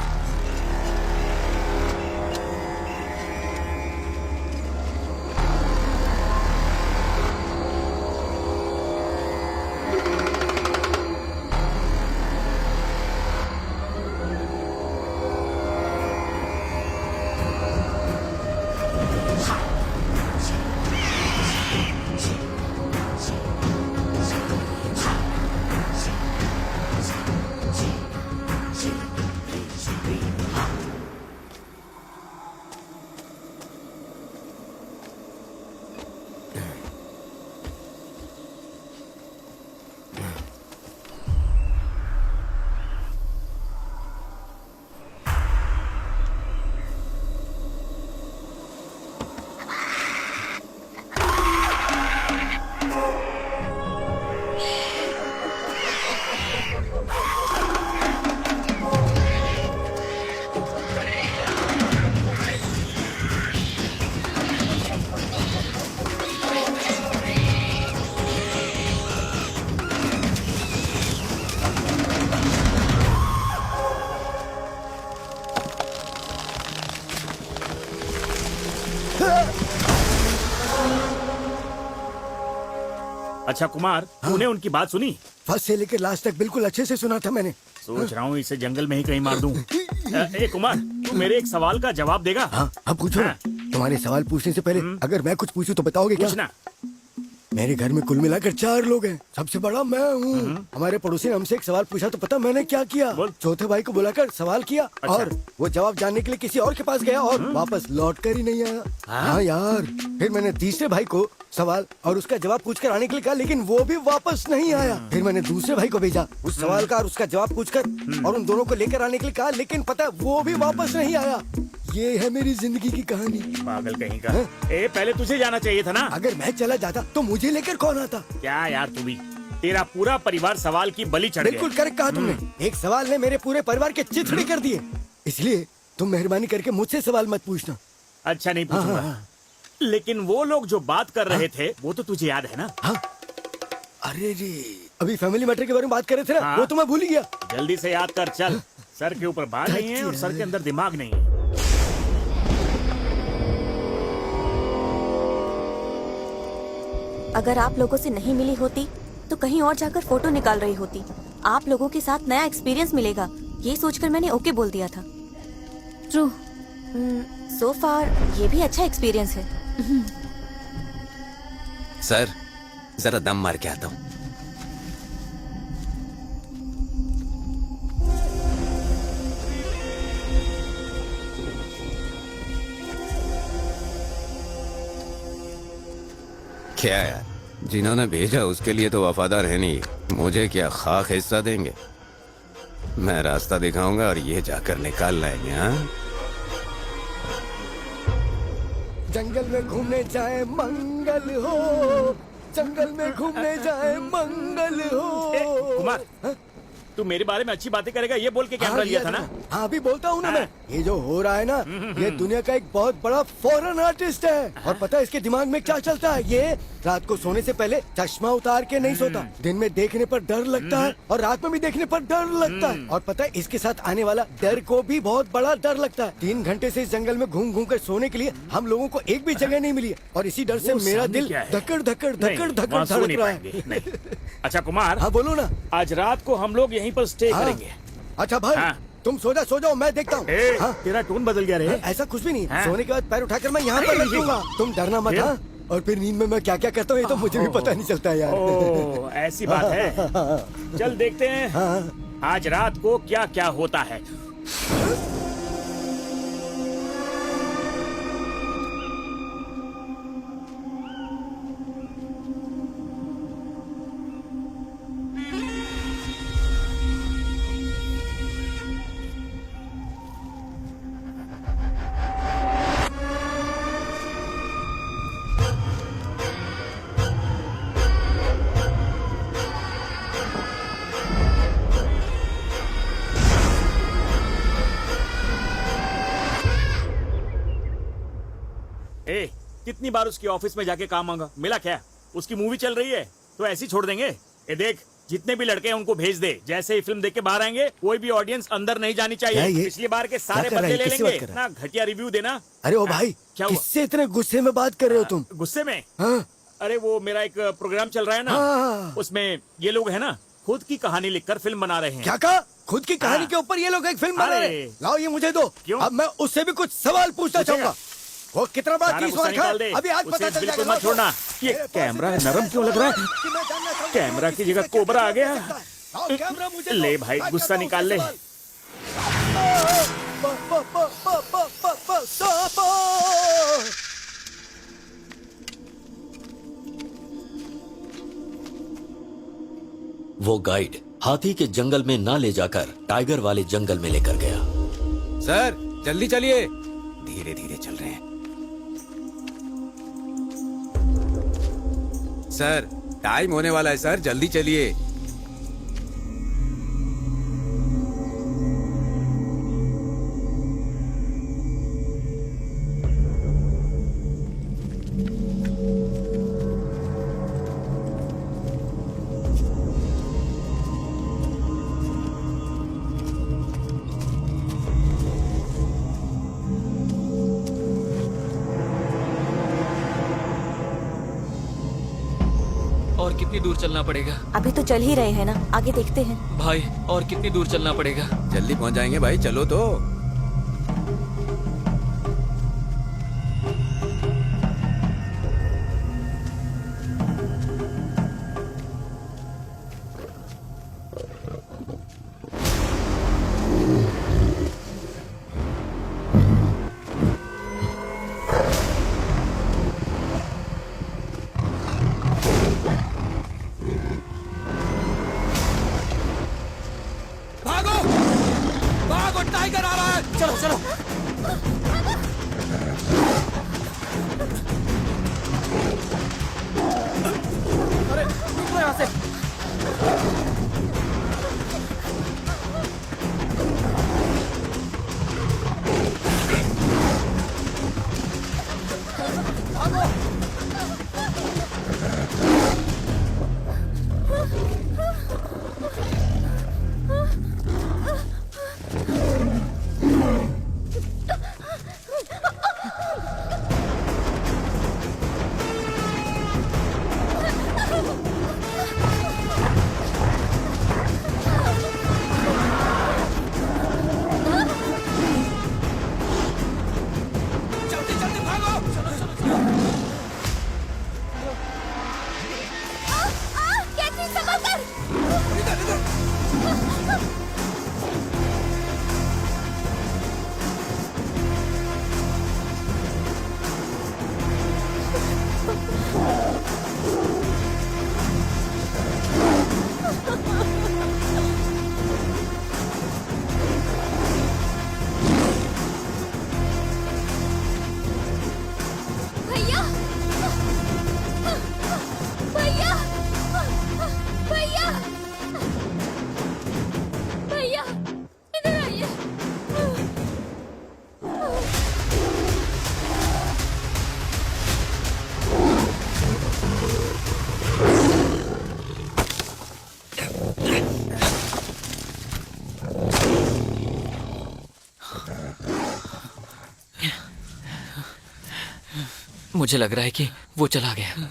Speaker 14: अच्छा कुमार, तूने उनकी बात सुनी?
Speaker 13: फर्स्ट से लेकर लास्ट तक बिल्कुल अच्छे से सुना था मैंने।
Speaker 14: सोच रहा हूँ इसे जंगल में ही कहीं मार दूं। ए कुमार, तू मेरे एक सवाल का जवाब देगा?
Speaker 13: हाँ, अब पूछो ना। तुम्हारे सवाल पूछने से पहले अगर मैं कुछ पूछूं तो बताओगे क्या?
Speaker 14: पूछना।
Speaker 13: मेरे घर में कुल मिलाकर 4 लोग हैं, सबसे बड़ा मैं हूँ। हमारे पड़ोसी ने हमसे एक सवाल पूछा तो पता मैंने क्या किया? चौथे भाई को बुलाकर सवाल किया। अच्छा। और वो जवाब जानने के लिए किसी और के पास गया और वापस लौट कर ही नहीं आया। हाँ यार, फिर मैंने तीसरे भाई को सवाल और उसका जवाब पूछकर आने के लिए कहा, लेकिन वो भी वापस नहीं आया। फिर मैंने दूसरे भाई को भेजा उस सवाल का और उसका जवाब पूछकर और उन दोनों को लेकर आने के लिए कहा, लेकिन पता वो भी वापस नहीं आया। ये है मेरी जिंदगी की कहानी।
Speaker 14: पागल कहीं का। ए, पहले तुझे जाना चाहिए था ना।
Speaker 13: अगर मैं चला जाता तो मुझे लेकर कौन आता?
Speaker 14: क्या यार, तू भी, तेरा पूरा परिवार सवाल की बलि चढ़ गया।
Speaker 13: बिल्कुल करेक्ट कहा तुमने। एक सवाल ने मेरे पूरे परिवार के चिथड़े कर दिए। इसलिए तुम मेहरबानी करके मुझसे सवाल मत पूछना।
Speaker 14: अच्छा, नहीं पूछूंगा। लेकिन वो लोग जो बात कर रहे थे वो तो तुझे याद है ना?
Speaker 13: अरे रे, अभी फैमिली मैटर के बारे में बात कर रहे थे ना, वो तो मैं भूल ही गया।
Speaker 14: जल्दी से याद कर, चल। सर के ऊपर बाल नहीं है और सर के अंदर दिमाग नहीं है।
Speaker 12: अगर आप लोगों से नहीं मिली होती तो कहीं और जाकर फोटो निकाल रही होती। आप लोगों के साथ नया एक्सपीरियंस मिलेगा, ये सोचकर मैंने ओके बोल दिया था।
Speaker 6: ट्रू।
Speaker 12: सो फार ये भी अच्छा एक्सपीरियंस है।
Speaker 1: सर, जरा दम मार के आता हूँ। क्या यार, जिन्होंने भेजा उसके लिए तो वफादार है नहीं, मुझे क्या खाक हिस्सा देंगे? मैं रास्ता दिखाऊंगा और ये जाकर निकाल लाएंगे। हाँ,
Speaker 13: जंगल में घूमने जाए मंगल हो, जंगल में घूमने जाए मंगल हो।
Speaker 14: कुमार, तू मेरे बारे में अच्छी बातें करेगा ये बोल के कैमरा लिया था ना?
Speaker 13: हाँ, अभी बोलता हूँ ना मैं। ये जो हो रहा है ना, ये दुनिया का एक बहुत बड़ा फॉरेन आर्टिस्ट है। और पता है इसके दिमाग में क्या चलता है? ये रात को सोने से पहले चश्मा उतार के नहीं सोता। दिन में देखने पर डर लगता है और रात में भी देखने पर डर लगता है। और पता है इसके साथ आने वाला डर को भी बहुत बड़ा डर लगता है। 3 घंटे से इस जंगल में घूम घूम कर सोने के लिए हम लोगों को एक भी जगह नहीं मिली है और इसी डर से मेरा दिल धकड़ धकड़ धकड़ धकड़ धड़क रहा है।
Speaker 14: अच्छा कुमार,
Speaker 13: हाँ बोलो ना।
Speaker 14: आज रात को हम लोग यहीं पर स्टे करेंगे।
Speaker 13: अच्छा भाई, तुम सो जाओ, मैं देखता हूँ।
Speaker 14: हाँ? तेरा टोन बदल गया रे।
Speaker 13: ऐसा कुछ भी नहीं। सोने के बाद पैर उठाकर मैं यहाँ पर बैठूंगा, तुम डरना मत। हाँ? और फिर नींद में मैं क्या क्या करता हूँ ये तो मुझे भी पता नहीं चलता यार।
Speaker 14: ओह, ऐसी बात है। चल देखते हैं आज रात को क्या क्या होता है। ए, कितनी बार उसकी ऑफिस में जाके काम मांगा, मिला क्या? उसकी मूवी चल रही है तो ऐसे ही छोड़ देंगे? ए देख, जितने भी लड़के हैं उनको भेज दे। जैसे ही फिल्म देख के बाहर आएंगे कोई भी ऑडियंस अंदर नहीं जानी चाहिए। पिछली बार के सारे बदले ले लेंगे ना। घटिया रिव्यू देना।
Speaker 13: अरे ओ भाई,
Speaker 14: क्या
Speaker 13: किससे इतने गुस्से में बात कर रहे हो तुम?
Speaker 14: गुस्से में?
Speaker 13: हाँ?
Speaker 14: अरे वो मेरा एक प्रोग्राम चल रहा है ना, उसमें ये लोग है ना खुद की कहानी लिखकर फिल्म बना रहे हैं।
Speaker 13: क्या कहा? खुद की कहानी के ऊपर ये लोग एक फिल्म बना रहे हैं? लाओ ये मुझे दो।
Speaker 14: क्यों?
Speaker 13: अब मैं उससे भी कुछ सवाल पूछना चाहूंगा। वो कितना बार 30 बार खा, अभी आज पता चल जाएगा।
Speaker 14: मत छोड़ना। ये कैमरा नरम क्यों लग रहा है? कैमरा की जगह कोबरा आ गया। ले भाई, गुस्सा निकाल ले।
Speaker 10: वो गाइड हाथी के जंगल में ना ले जाकर टाइगर वाले जंगल में लेकर गया।
Speaker 1: सर जल्दी चलिए, धीरे धीरे चल रहे हैं। सर टाइम होने वाला है सर, जल्दी चलिए।
Speaker 2: और कितनी दूर चलना पड़ेगा?
Speaker 12: अभी तो चल ही रहे हैं ना, आगे देखते हैं।
Speaker 2: भाई और कितनी दूर चलना पड़ेगा?
Speaker 1: जल्दी पहुंच जाएंगे भाई, चलो तो।
Speaker 9: टाइगर आ रहा है।
Speaker 2: मुझे लग रहा है कि वो चला गया।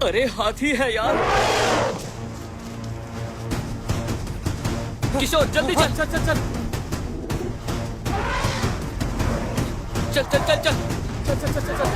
Speaker 5: अरे हाथी है यार।
Speaker 2: किशोर जल्दी चल चल चल चल चल चल चल चल चल चल चल चल।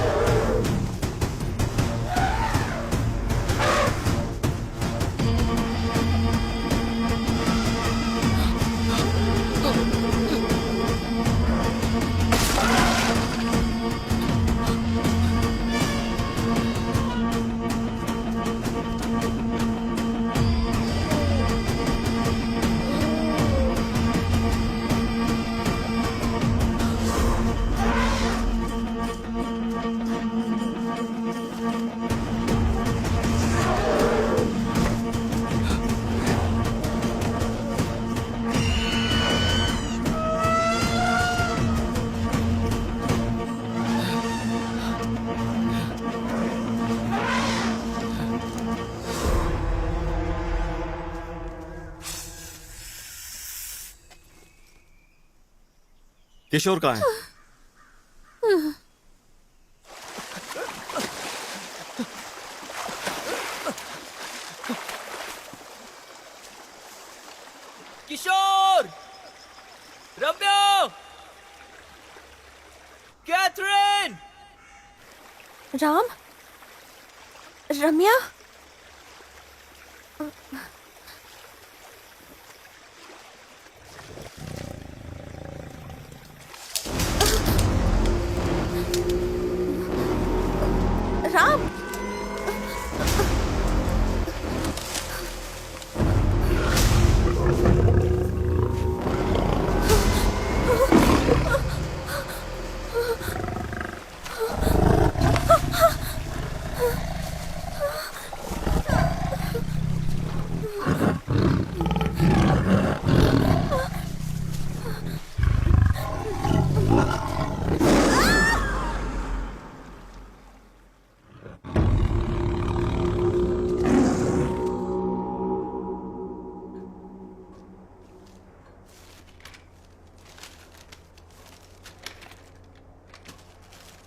Speaker 3: किशोर कहाँ है?
Speaker 5: किशोर, रम्या, कैथरीन,
Speaker 12: राम, रम्या। राम,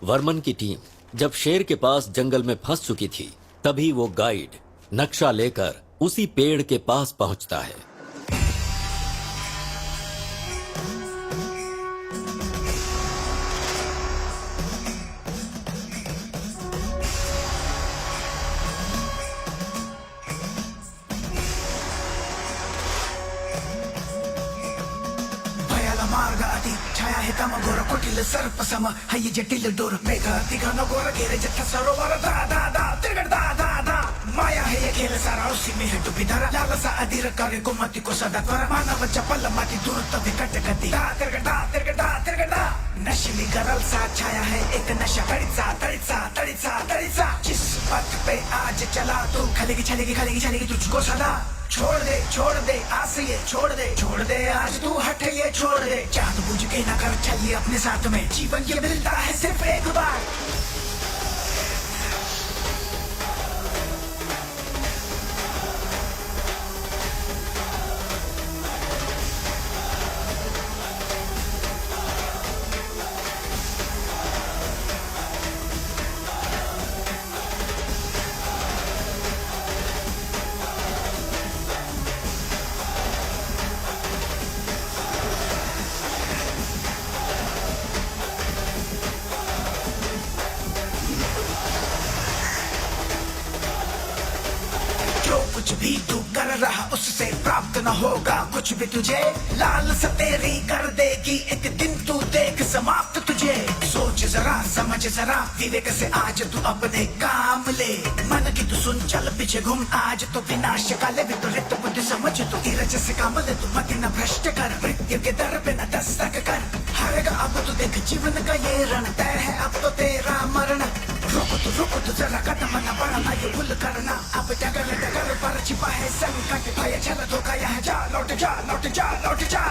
Speaker 10: वर्मन की टीम जब शेर के पास जंगल में फंस चुकी थी, तभी वो गाइड नक्शा लेकर उसी पेड़ के पास पहुंचता है।
Speaker 9: छाया है तम घोर कुटिल सर्प सम है ये जटिल डोर मेघ दिघा न घोर घेरे जथा सरोवर दा दा दा तिरगड़ दा दा दा माया है ये खेल सारा उसी में है डूबी धरा लालसा अधीर करे कुमति को सदा त्वरा मानव चपल माटी दूर तभी कट गति दा तिरगड़ दा तिरगड़ दा तिरगड़ दा नशली गरल सा छाया है एक नशा तड़िसा तड़िसा तड़िसा तड़िसा जिस पथ पे आज चला तू खलेगी चलेगी खलेगी चलेगी तुझको सदा छोड़ दे आस ये छोड़ दे आज तू हट ये छोड़ दे चांद बुझ के ना कर चलिए अपने साथ में जीवन ये मिलता है सिर्फ एक बार कुछ भी तू कर रहा उससे प्राप्त न होगा कुछ भी तुझे लाल सतेरी कर देगी एक दिन तू देख समाप्त तुझे सोच जरा समझ जरा विवेक से आज तू अपने काम ले मन की तू सुन चल पीछे घूम आज तो विनाश काले विपरीत बुद्धि समझ तू धीरज से काम ले तू मत न भ्रष्ट कर मृत्यु के दर पे न दस्तक कर हारेगा अब तू देख जीवन का ये रण तय है अब तो तेरा मरण रुक तू जरा कदम न बढ़ना ये भूल करना अब डगर पर छिपा है संकट भय चल धोखा यहाँ जा लौट जा लौट जा लौट जा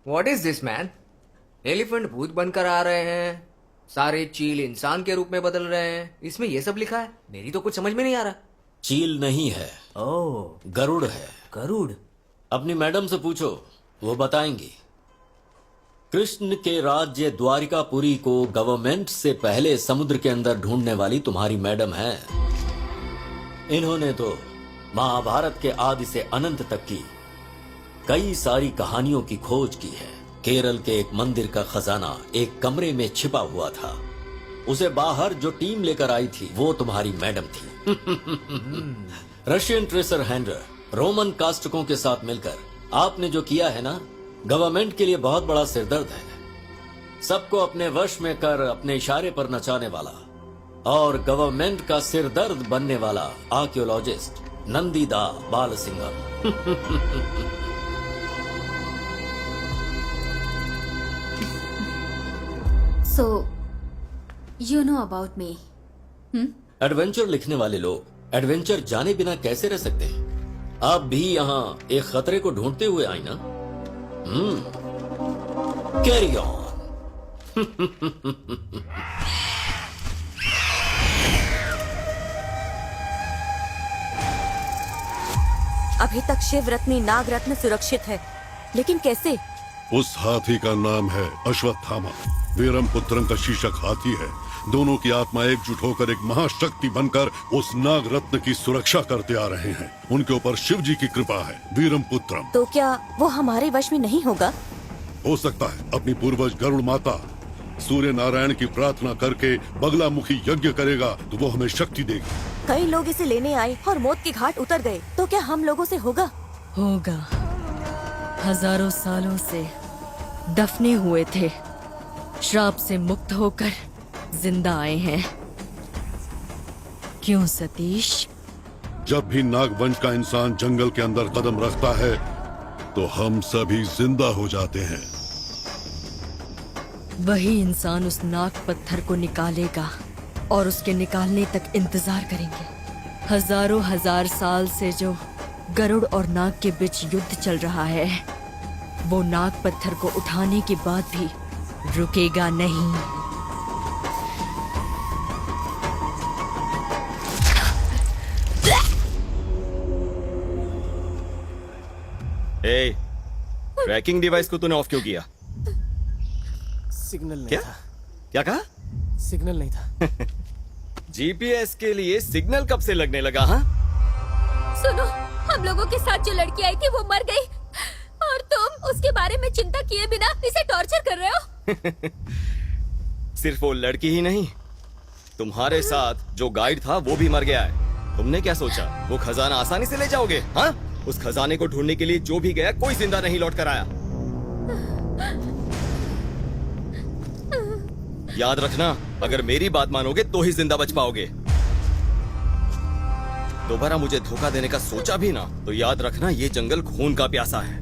Speaker 5: What is this man? Elephant भूत बनकर आ रहे हैं, सारे चील इंसान के रूप में बदल रहे हैं, इसमें ये सब लिखा है। मेरी तो कुछ समझ में नहीं आ रहा।
Speaker 10: चील नहीं है,
Speaker 5: ओह
Speaker 10: गरुड़ है।
Speaker 5: गरुड़?
Speaker 10: अपनी मैडम से पूछो, वो बताएंगी। कृष्ण के राज्य द्वारिकापुरी को गवर्नमेंट से पहले समुद्र के अंदर ढूंढने वाली तुम्हारी मैडम है। इन्होंने तो महाभारत के आदि से अनंत तक की कई सारी कहानियों की खोज की है। केरल के एक मंदिर का खजाना एक कमरे में छिपा हुआ था, उसे बाहर जो टीम लेकर आई थी वो तुम्हारी मैडम थी। रशियन ट्रेसर हैंडर रोमन कास्टकों के साथ मिलकर आपने जो किया है ना, गवर्नमेंट के लिए बहुत बड़ा सिरदर्द है। सबको अपने वश में कर अपने इशारे पर नचाने वाला और गवर्नमेंट का सिरदर्द बनने वाला archaeologist Nandida Balasingam.
Speaker 6: So, you know about me.
Speaker 10: Adventure लिखने वाले लोग एडवेंचर जाने बिना कैसे रह सकते हैं? आप भी यहाँ एक खतरे को ढूंढते हुए आई ना? Carry on.
Speaker 12: अभी तक शिव रत्नी नाग रत्न सुरक्षित है, लेकिन कैसे?
Speaker 15: उस हाथी का नाम है अश्वत्थामा। वीरम पुत्रम का शीर्षक हाथी है। दोनों की आत्मा एकजुट होकर एक महाशक्ति बनकर उस नाग रत्न की सुरक्षा करते आ रहे हैं। उनके ऊपर शिव जी की कृपा है। वीरम पुत्रम।
Speaker 12: तो क्या वो हमारे वश में नहीं होगा?
Speaker 15: हो सकता है। अपनी पूर्वज गरुड़ माता सूर्य नारायण की प्रार्थना करके बगलामुखी यज्ञ करेगा तो वो हमें शक्ति देगी।
Speaker 12: कई लोग इसे लेने आए और मौत के घाट उतर गए, तो क्या हम लोगों से होगा?
Speaker 7: होगा। हजारों सालों से दफने हुए थे, श्राप से मुक्त होकर जिंदा आए हैं। क्यों सतीश?
Speaker 15: जब भी नागवंश का इंसान जंगल के अंदर कदम रखता है तो हम सभी जिंदा हो जाते हैं।
Speaker 7: वही इंसान उस नाग पत्थर को निकालेगा और उसके निकालने तक इंतजार करेंगे। हजारों हजार साल से जो गरुड़ और नाग के बीच युद्ध चल रहा है, वो नाग पत्थर को उठाने के बाद भी रुकेगा नहीं।
Speaker 3: ट्रैकिंग डिवाइस को तूने ऑफ क्यों किया?
Speaker 11: सिग्नल नहीं
Speaker 3: क्या?
Speaker 11: था।
Speaker 3: क्या कहा?
Speaker 11: सिग्नल नहीं था।
Speaker 3: जीपीएस के लिए सिग्नल कब से लगने लगा? हाँ,
Speaker 6: सुनो, हम लोगों के साथ जो लड़की आई थी वो मर गई और तुम उसके बारे में चिंता किए बिना इसे टॉर्चर कर रहे हो।
Speaker 3: सिर्फ वो लड़की ही नहीं, तुम्हारे साथ जो गाइड था वो भी मर गया है। तुमने क्या सोचा वो खजाना आसानी से ले जाओगे? हाँ, उस खजाने को ढूंढने के लिए जो भी गया कोई जिंदा नहीं लौट कर आया। याद रखना, अगर मेरी बात मानोगे तो ही जिंदा बच पाओगे। दोबारा मुझे धोखा देने का सोचा भी ना तो याद रखना ये जंगल खून का प्यासा है।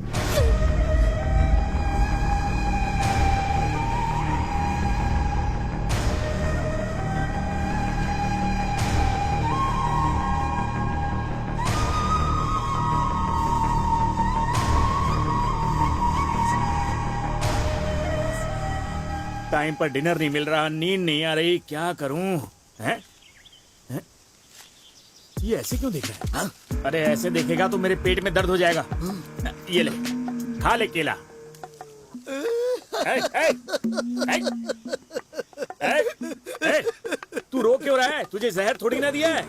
Speaker 14: टाइम पर डिनर नहीं मिल रहा, नींद नहीं आ रही, क्या करूं? हैं? हैं? ये ऐसे क्यों देख रहा है? हाँ? अरे ऐसे देखेगा तो मेरे पेट में दर्द हो जाएगा। ये ले, खा ले केला। तू रो क्यों रहा है? तुझे जहर थोड़ी ना दिया है।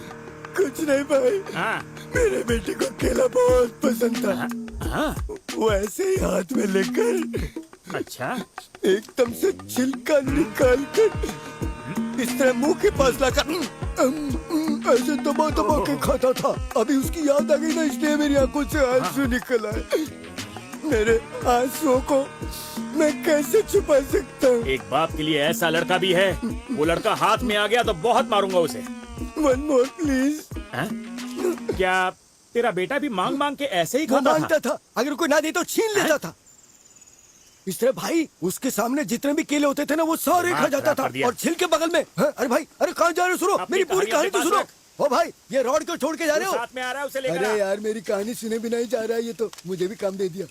Speaker 13: कुछ नहीं भाई।
Speaker 14: हाँ?
Speaker 13: मेरे बेटे को केला बहुत पसंद था।
Speaker 14: हाँ?
Speaker 13: वो ऐसे ही हाथ में लेकर
Speaker 14: अच्छा,
Speaker 13: एकदम से छिलका निकाल कर इस तरह मुंह के पास लाकर ऐसे दबा दबा के खाता था। अभी उसकी याद आ गई ना, इसलिए मेरी आंखों से आंसू निकल आए। मेरे आंसुओं को मैं कैसे छुपा सकता हूँ?
Speaker 14: एक बाप के लिए ऐसा लड़का भी है। वो लड़का हाथ में आ गया तो बहुत मारूंगा उसे।
Speaker 13: One more please.
Speaker 14: क्या तेरा बेटा भी मांग मांग के ऐसे ही खाता
Speaker 13: मांगता था? अगर कोई ना दे तो छीन लेता था। इस तरह भाई उसके सामने जितने भी केले होते थे ना वो सारे खा जाता था और छिलके बगल में। अरे भाई, अरे कहाँ जा रहे हो? सुनो, मेरी पूरी कहानी तो सुनो। ओ भाई, ये रॉड को छोड़ के जा रहे हो?
Speaker 14: साथ में आ रहा है, उसे लेकर।
Speaker 13: अरे यार, मेरी कहानी सुने बिना ही जा रहा है। ये तो मुझे भी काम दे दिया।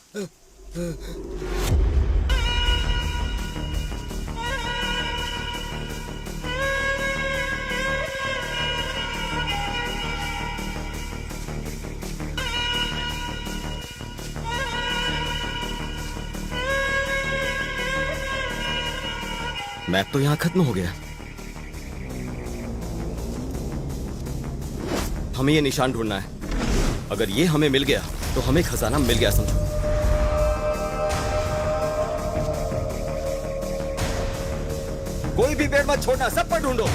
Speaker 3: मैप तो यहाँ खत्म हो गया। हमें ये निशान ढूंढना है। अगर ये हमें मिल गया तो हमें खजाना मिल गया समझो। कोई भी पेड़ मत छोड़ना, सब पर ढूंढो।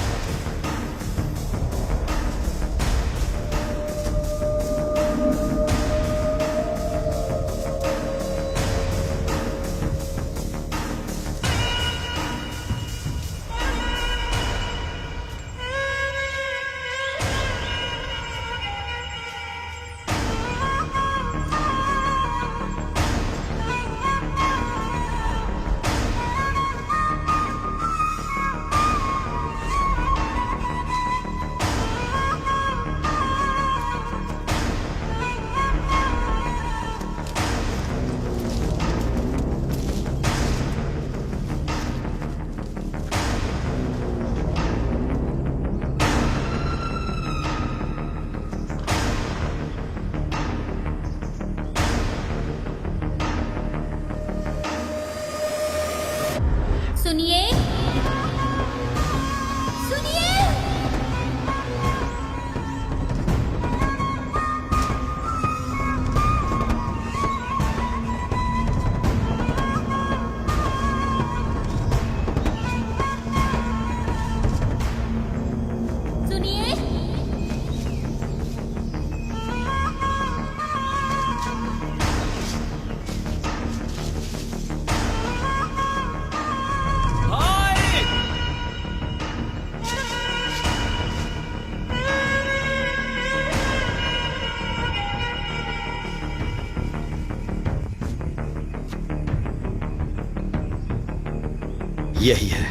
Speaker 3: यही है।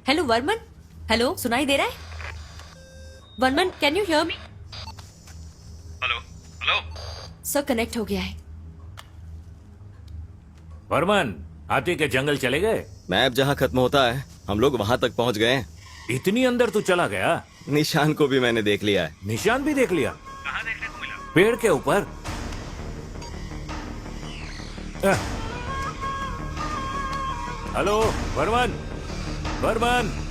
Speaker 7: हेलो वर्मन, हेलो, सुनाई दे रहा है? Varman, can you hear me?
Speaker 3: Hello hello.
Speaker 7: Sir connect हो गया है।
Speaker 4: वर्मन, हाथी के जंगल चले गए?
Speaker 3: मैप जहाँ खत्म होता है हम लोग वहां तक पहुंच गए हैं।
Speaker 4: इतनी अंदर तू चला गया?
Speaker 3: निशान को भी मैंने देख लिया है।
Speaker 4: निशान भी देख लिया?
Speaker 3: कहाँ देखने को मिला?
Speaker 4: पेड़ के ऊपर। हेलो वर्मन, वर्मन।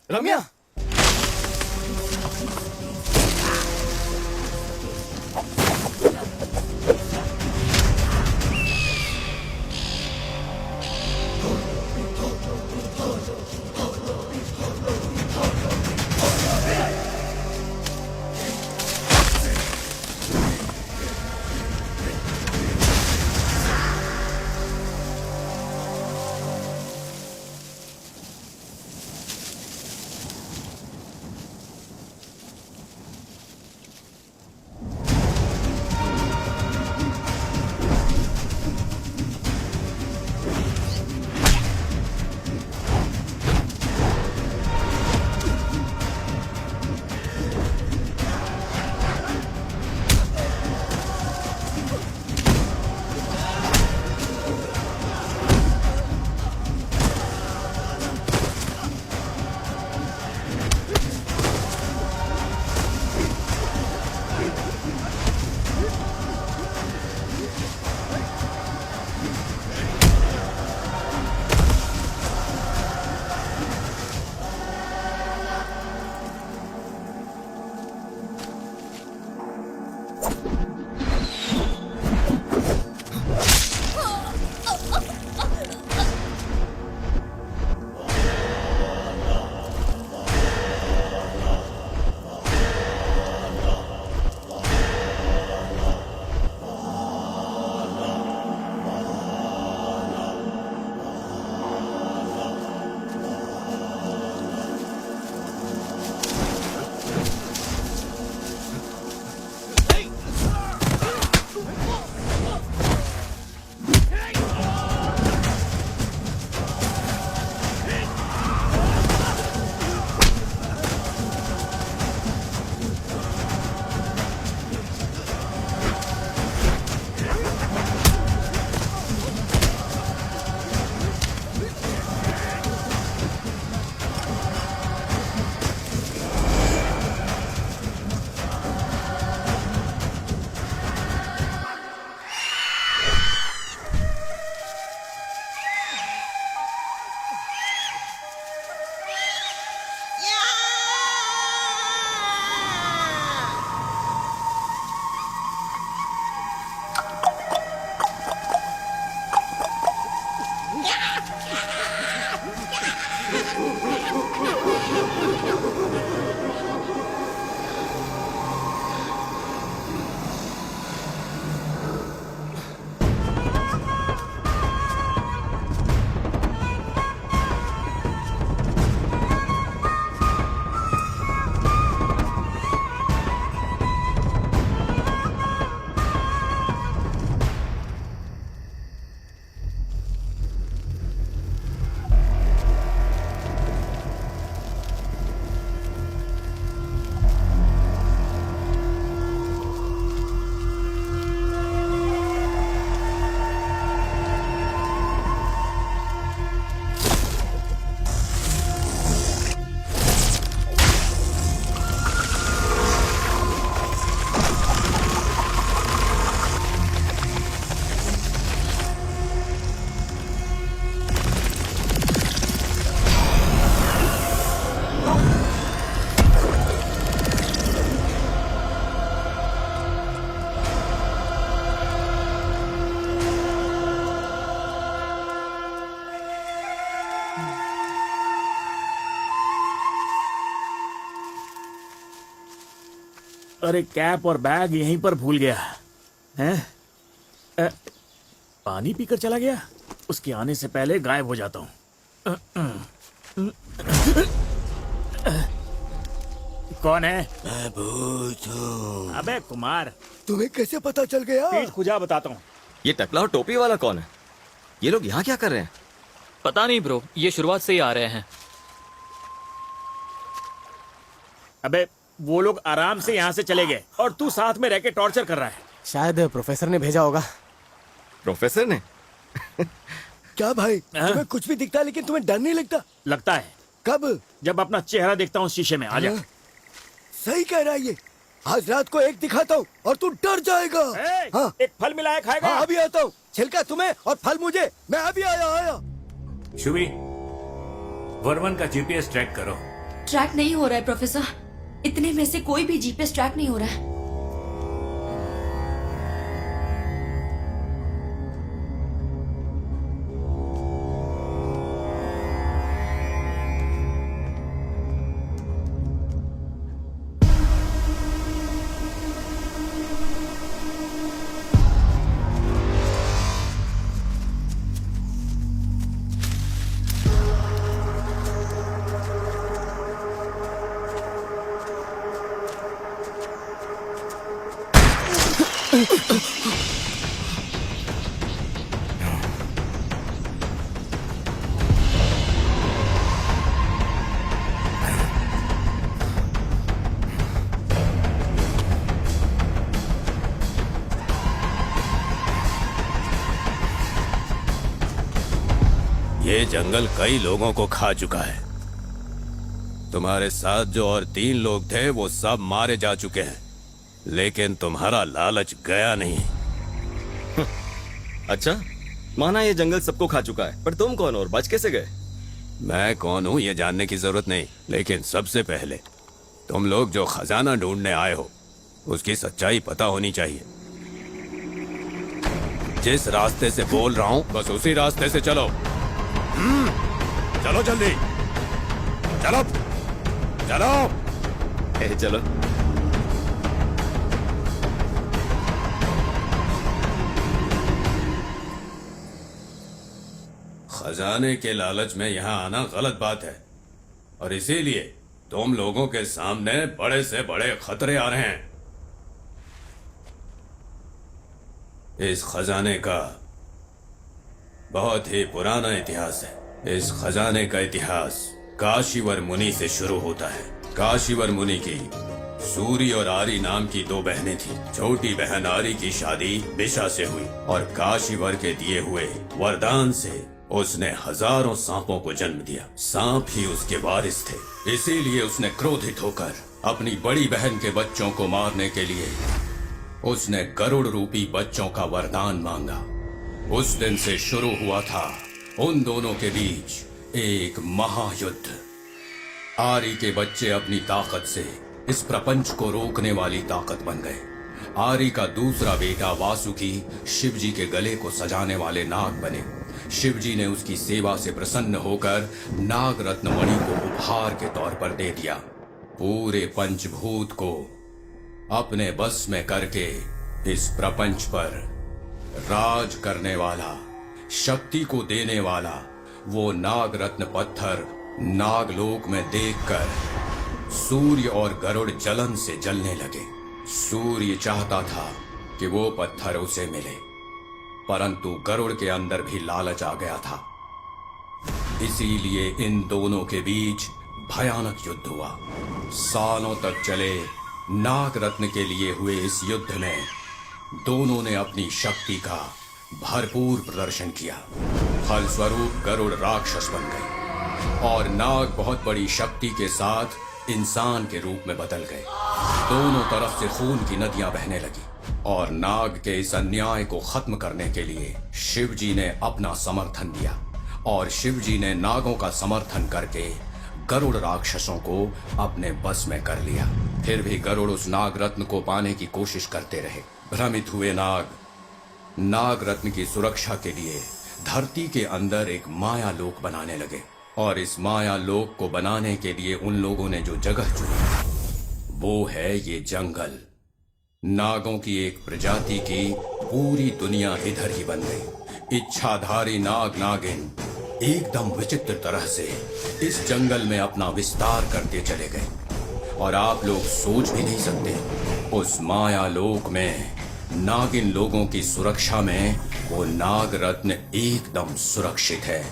Speaker 13: रम्या,
Speaker 14: अरे कैप और बैग यहीं पर भूल गया हैं? पानी पीकर चला गया। उसके आने से पहले गायब हो जाता हूँ। कौन है?
Speaker 13: मैं भूत हूँ।
Speaker 14: अबे कुमार,
Speaker 13: तुम्हें कैसे पता चल गया?
Speaker 14: पीठ खुजा बताता हूँ।
Speaker 3: ये टकला और टोपी वाला कौन है? ये लोग यहाँ क्या कर रहे हैं?
Speaker 2: पता नहीं ब्रो, ये शुरुआत से ही आ रहे हैं।
Speaker 14: अबे वो लोग आराम से यहाँ से चले गए और तू साथ में रह के टॉर्चर कर रहा है।
Speaker 11: शायद प्रोफेसर ने भेजा होगा।
Speaker 3: प्रोफेसर ने?
Speaker 13: क्या भाई, तुम्हें कुछ भी दिखता है लेकिन तुम्हें डर नहीं लगता?
Speaker 14: लगता है।
Speaker 13: कब?
Speaker 14: जब अपना चेहरा देखता हूँ शीशे में। आजा।
Speaker 13: सही कह रहा है ये। आज रात को एक दिखाता हूँ और तू डर जाएगा। हाँ।
Speaker 14: एक फल मिलाया खाएगा?
Speaker 13: हाँ, अभी आता हूँ। छिलका तुम्हें और फल मुझे। मैं अभी आया।
Speaker 4: शुभी, वर्मन का जीपीएस ट्रैक करो।
Speaker 16: ट्रैक नहीं हो रहा है प्रोफेसर। इतने में से कोई भी जीपीएस ट्रैक नहीं हो रहा है।
Speaker 1: ये जंगल कई लोगों को खा चुका है। तुम्हारे साथ जो और 3 लोग थे वो सब मारे जा चुके हैं, लेकिन तुम्हारा लालच गया नहीं।
Speaker 3: अच्छा, माना ये जंगल सबको खा चुका है, पर तुम कौन और बच कैसे गए?
Speaker 1: मैं कौन हूँ ये जानने की जरूरत नहीं, लेकिन सबसे पहले तुम लोग जो खजाना ढूंढने आए हो उसकी सच्चाई पता होनी चाहिए। जिस रास्ते से बोल रहा हूँ बस उसी रास्ते से चलो। चलो जल्दी, चलो चलो।
Speaker 3: चलो।
Speaker 1: खजाने के लालच में यहाँ आना गलत बात है, और इसीलिए तुम लोगों के सामने बड़े से बड़े खतरे आ रहे हैं। इस खजाने का बहुत ही पुराना इतिहास है। इस खजाने का इतिहास काशीवर मुनि से शुरू होता है। काशीवर मुनि की सूरी और आरी नाम की 2 बहनें थीं। छोटी बहन आरी की शादी बिशा से हुई और काशीवर के दिए हुए वरदान से उसने हजारों सांपों को जन्म दिया। सांप ही उसके वारिस थे, इसीलिए उसने क्रोधित होकर अपनी बड़ी बहन के बच्चों को मारने के लिए उसने गरुड़ रूपी बच्चों का वरदान मांगा। उस दिन से शुरू हुआ था उन दोनों के बीच एक महायुद्ध। आरी के बच्चे अपनी ताकत से इस प्रपंच को रोकने वाली ताकत बन गए। आरी का दूसरा बेटा वासुकी शिवजी के गले को सजाने वाले नाग बने। शिवजी ने उसकी सेवा से प्रसन्न होकर नाग रत्न मणि को उपहार के तौर पर दे दिया। पूरे पंचभूत को अपने बस में करके इस प्रपंच पर राज करने वाला, शक्ति को देने वाला वो नाग रत्न पत्थर नागलोक में देखकर सूर्य और गरुड़ जलन से जलने लगे। सूर्य चाहता था कि वो पत्थर उसे मिले, परंतु गरुड़ के अंदर भी लालच आ गया था। इसीलिए इन दोनों के बीच भयानक युद्ध हुआ। सालों तक चले नाग रत्न के लिए हुए इस युद्ध में दोनों ने अपनी शक्ति का भरपूर प्रदर्शन किया। फलस्वरूप गरुड़ राक्षस बन गए और नाग बहुत बड़ी शक्ति के साथ इंसान के रूप में बदल गए। दोनों तरफ से खून की नदियां बहने लगी और नाग के इस अन्याय को खत्म करने के लिए शिवजी ने अपना समर्थन दिया और शिवजी ने नागों का समर्थन करके गरुड़ राक्षसों को अपने बस में कर लिया। फिर भी गरुड़ उस नाग रत्न को पाने की कोशिश करते रहे। भ्रमित हुए नाग रत्न की सुरक्षा के लिए धरती के अंदर एक माया लोक बनाने लगे और इस माया लोक को बनाने के लिए उन लोगों ने जो जगह चुनी वो है ये जंगल। नागों की एक प्रजाति की पूरी दुनिया इधर ही बन गई। इच्छाधारी नाग नागिन एकदम विचित्र तरह से इस जंगल में अपना विस्तार करते चले गए, और आप लोग सोच भी नहीं सकते उस माया लोक में नागिन लोगों की सुरक्षा में वो नाग रत्न एकदम सुरक्षित है।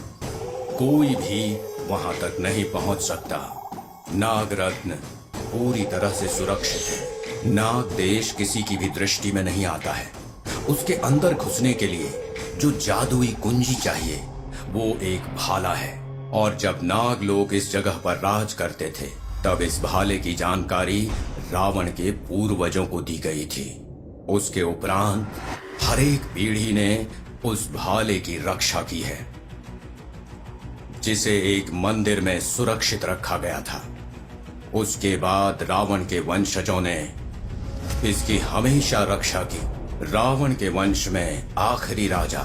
Speaker 1: कोई भी वहां तक नहीं पहुंच सकता। नाग रत्न पूरी तरह से सुरक्षित है। नाग देश किसी की भी दृष्टि में नहीं आता है। उसके अंदर घुसने के लिए जो जादुई कुंजी चाहिए वो एक भाला है, और जब नाग लोग इस जगह पर राज करते थे तब इस भाले की जानकारी रावण के पूर्वजों को दी गई थी। उसके उपरांत हर एक पीढ़ी ने उस भाले की रक्षा की है, जिसे एक मंदिर में सुरक्षित रखा गया था। उसके बाद रावण के वंशजों ने इसकी हमेशा रक्षा की। रावण के वंश में आखिरी राजा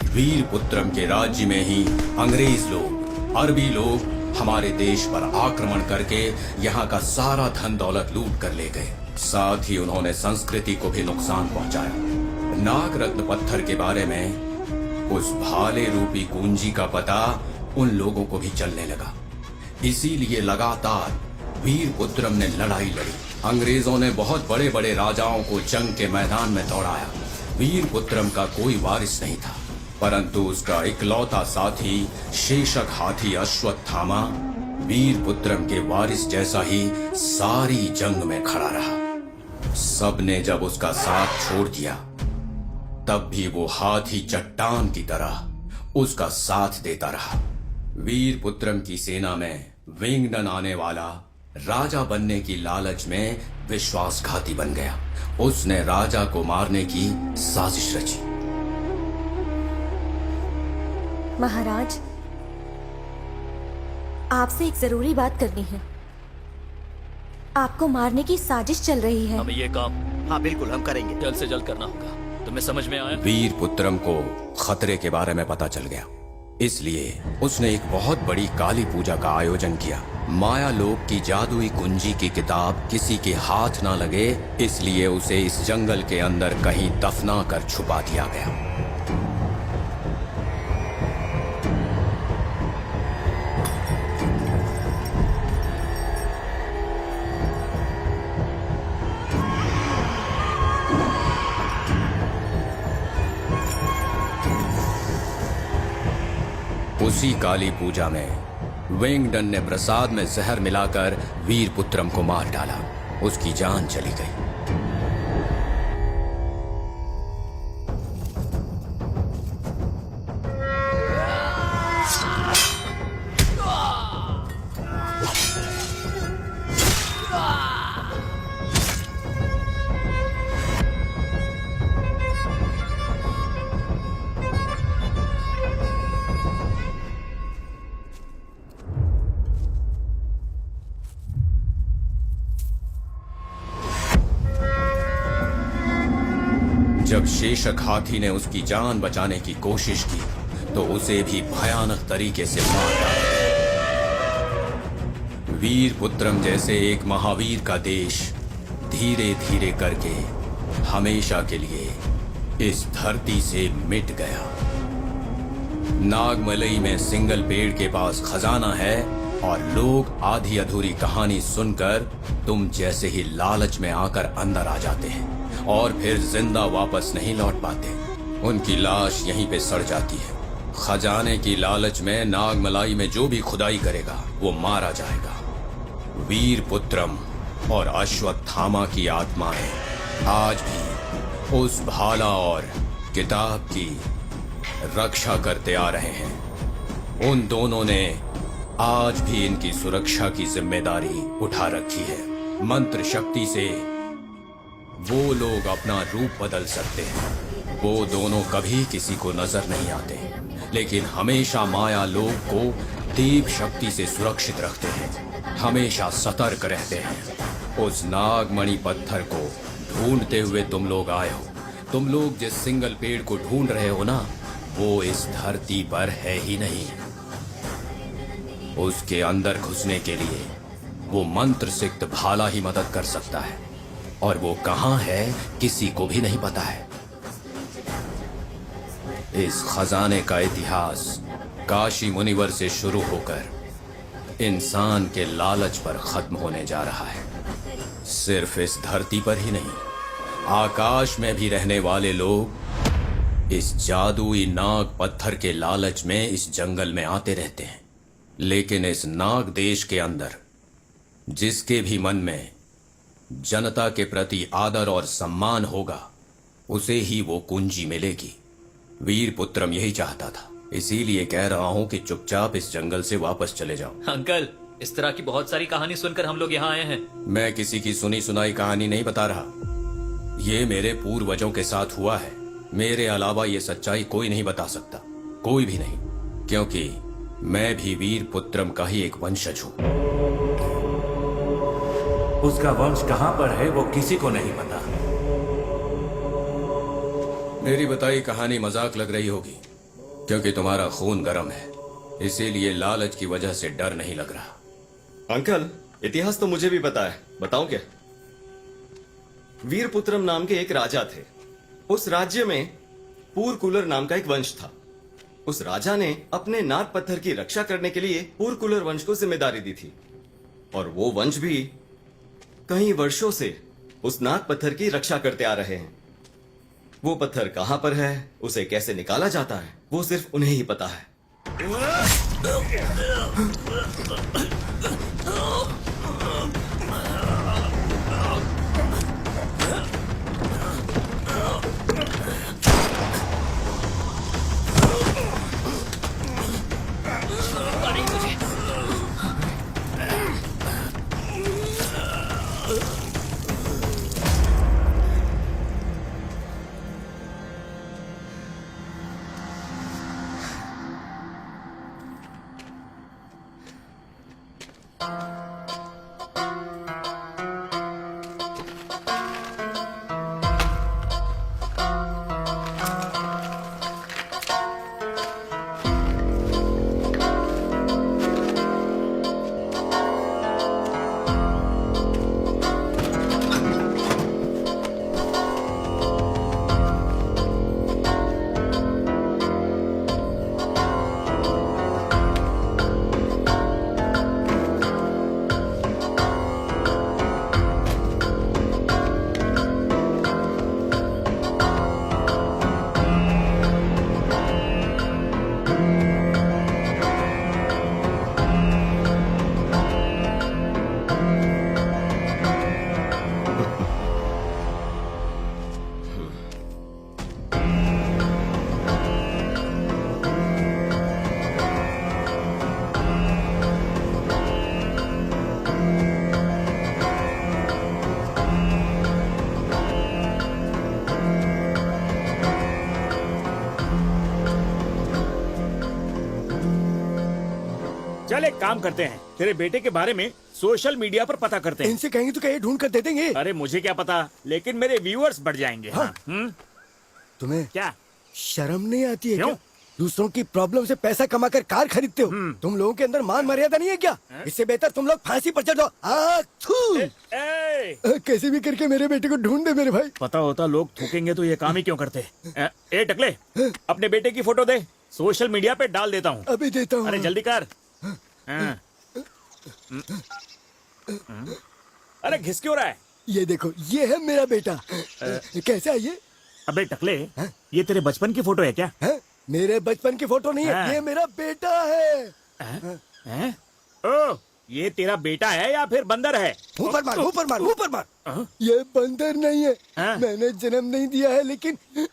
Speaker 1: वीरपुत्रम के राज्य में ही अंग्रेज लोग, अरबी लोग हमारे देश पर आक्रमण करके यहाँ का सारा धन दौलत लूट कर ले गए। साथ ही उन्होंने संस्कृति को भी नुकसान पहुंचाया। नाग रत्न पत्थर के बारे में उस भाले रूपी कुंजी का पता उन लोगों को भी चलने लगा। इसीलिए लगातार वीरपुत्रम ने लड़ाई लड़ी। अंग्रेजों ने बहुत बड़े बड़े राजाओं को जंग के मैदान में दौड़ाया। वीरपुत्रम का कोई वारिस नहीं था, परंतु उसका इकलौता साथी शेषक हाथी अश्वत्थामा वीरपुत्रम के वारिस जैसा ही सारी जंग में खड़ा रहा। सबने जब उसका साथ छोड़ दिया तब भी वो हाथी चट्टान की तरह उसका साथ देता रहा। वीरपुत्रम की सेना में विंगडन आने वाला राजा बनने की लालच में विश्वासघाती बन गया। उसने राजा को मारने की साजिश रची।
Speaker 12: महाराज, आपसे एक जरूरी बात करनी है। आपको मारने की साजिश चल रही है।
Speaker 2: हमें ये काम
Speaker 3: हाँ बिल्कुल हम करेंगे,
Speaker 2: जल्द से जल्द करना होगा। तुम्हें समझ में आया?
Speaker 1: वीरपुत्रम को खतरे के बारे में पता चल गया, इसलिए उसने एक बहुत बड़ी काली पूजा का आयोजन किया। माया लोक की जादुई कुंजी की किताब किसी के हाथ ना लगे, इसलिए उसे इस जंगल के अंदर कहीं दफना कर छुपा दिया गया। उसी काली पूजा में विंगडन ने प्रसाद में जहर मिलाकर वीरपुत्रम को मार डाला। उसकी जान चली गई। जब शेषक हाथी ने उसकी जान बचाने की कोशिश की तो उसे भी भयानक तरीके से मार डाला। वीरपुत्रम जैसे एक महावीर का देश धीरे धीरे करके हमेशा के लिए इस धरती से मिट गया। नागमलई में सिंगल पेड़ के पास खजाना है, और लोग आधी अधूरी कहानी सुनकर तुम जैसे ही लालच में आकर अंदर आ जाते हैं और फिर जिंदा वापस नहीं लौट पाते। उनकी लाश यहीं पे सड़ जाती है। खजाने की लालच में नागमलाई में जो भी खुदाई करेगा वो मारा जाएगा। वीरपुत्रम और अश्वत्थामा की आत्माएं आज भी उस भाला और किताब की रक्षा करते आ रहे हैं। उन दोनों ने आज भी इनकी सुरक्षा की जिम्मेदारी उठा रखी है। मंत्र शक्ति से वो लोग अपना रूप बदल सकते हैं। वो दोनों कभी किसी को नजर नहीं आते, लेकिन हमेशा माया लोक को देव शक्ति से सुरक्षित रखते हैं। हमेशा सतर्क रहते हैं। उस नागमणि पत्थर को ढूंढते हुए तुम लोग आए हो। तुम लोग जिस सिंगल पेड़ को ढूंढ रहे हो ना, वो इस धरती पर है ही नहीं। उसके अंदर घुसने के लिए वो मंत्र सिक्त भाला ही मदद कर सकता है, और वो कहाँ है किसी को भी नहीं पता है। इस खजाने का इतिहास काशी मुनिवर से शुरू होकर इंसान के लालच पर खत्म होने जा रहा है। सिर्फ इस धरती पर ही नहीं, आकाश में भी रहने वाले लोग इस जादुई नाग पत्थर के लालच में इस जंगल में आते रहते हैं। लेकिन इस नाग देश के अंदर जिसके भी मन में जनता के प्रति आदर और सम्मान होगा, उसे ही वो कुंजी मिलेगी। वीरपुत्रम यही चाहता था, इसीलिए कह रहा हूं कि चुपचाप इस जंगल से वापस चले जाओ।
Speaker 2: अंकल, इस तरह की बहुत सारी कहानी सुनकर हम लोग यहाँ आए हैं।
Speaker 1: मैं किसी की सुनी सुनाई कहानी नहीं बता रहा, ये मेरे पूर्वजों के साथ हुआ है। मेरे अलावा ये सच्चाई कोई नहीं बता सकता, कोई भी नहीं, क्योंकि मैं भी वीरपुत्रम का ही एक वंशज हूं।
Speaker 4: उसका वंश कहां पर है वो किसी को नहीं पता।
Speaker 1: मेरी बताई कहानी मजाक लग रही होगी, क्योंकि तुम्हारा खून गर्म है, इसीलिए लालच की वजह से डर नहीं लग रहा।
Speaker 3: अंकल, इतिहास तो मुझे भी पता है, बताऊं क्या? वीरपुत्रम नाम के एक राजा थे। उस राज्य में पूरकुलर नाम का एक वंश था। उस राजा ने अपने नाग पत्थर की रक्षा करने के लिए पूरकुलर वंश को जिम्मेदारी दी थी, और वो वंश भी कई वर्षों से उस नाग पत्थर की रक्षा करते आ रहे हैं। वो पत्थर कहां पर है, उसे कैसे निकाला जाता है, वो सिर्फ उन्हें ही पता है।
Speaker 14: चल एक काम करते हैं, तेरे बेटे के बारे में सोशल मीडिया पर पता करते हैं।
Speaker 13: इनसे कहेंगे तो क्या ये ढूंढ कर दे देंगे?
Speaker 14: अरे मुझे क्या पता, लेकिन मेरे व्यूअर्स बढ़ जाएंगे।
Speaker 13: हाँ।
Speaker 14: हाँ।
Speaker 13: तुम्हें
Speaker 14: क्या
Speaker 13: शर्म नहीं आती है
Speaker 14: क्यों?
Speaker 13: क्या? दूसरों की प्रॉब्लम से पैसा कमाकर कार खरीदते हो। तुम लोगों के अंदर मान मर्यादा नहीं है क्या? इससे बेहतर तुम लोग फांसी पर चढ़ जाओ। कैसे भी करके मेरे बेटे को ढूंढ दे मेरे भाई।
Speaker 14: पता होता लोग थूकेंगे तो ये काम ही क्यों करते। ए टकले, अपने बेटे की फोटो दे, सोशल मीडिया पे डाल देता हूँ।
Speaker 13: अभी देता हूँ।
Speaker 14: अरे जल्दी कर। अरे घिस क्यों रहा है?
Speaker 13: ये देखो, ये है मेरा बेटा। कैसा है ये?
Speaker 14: अबे टकले, ये तेरे बचपन की फोटो है क्या?
Speaker 13: मेरे बचपन की फोटो नहीं है, ये मेरा बेटा है।
Speaker 14: ओ, ये तेरा बेटा है या फिर बंदर है?
Speaker 13: ऊपर मार, ऊपर मार, ऊपर मार। ये बंदर नहीं है, मैंने जन्म नहीं दिया है, लेकिन ये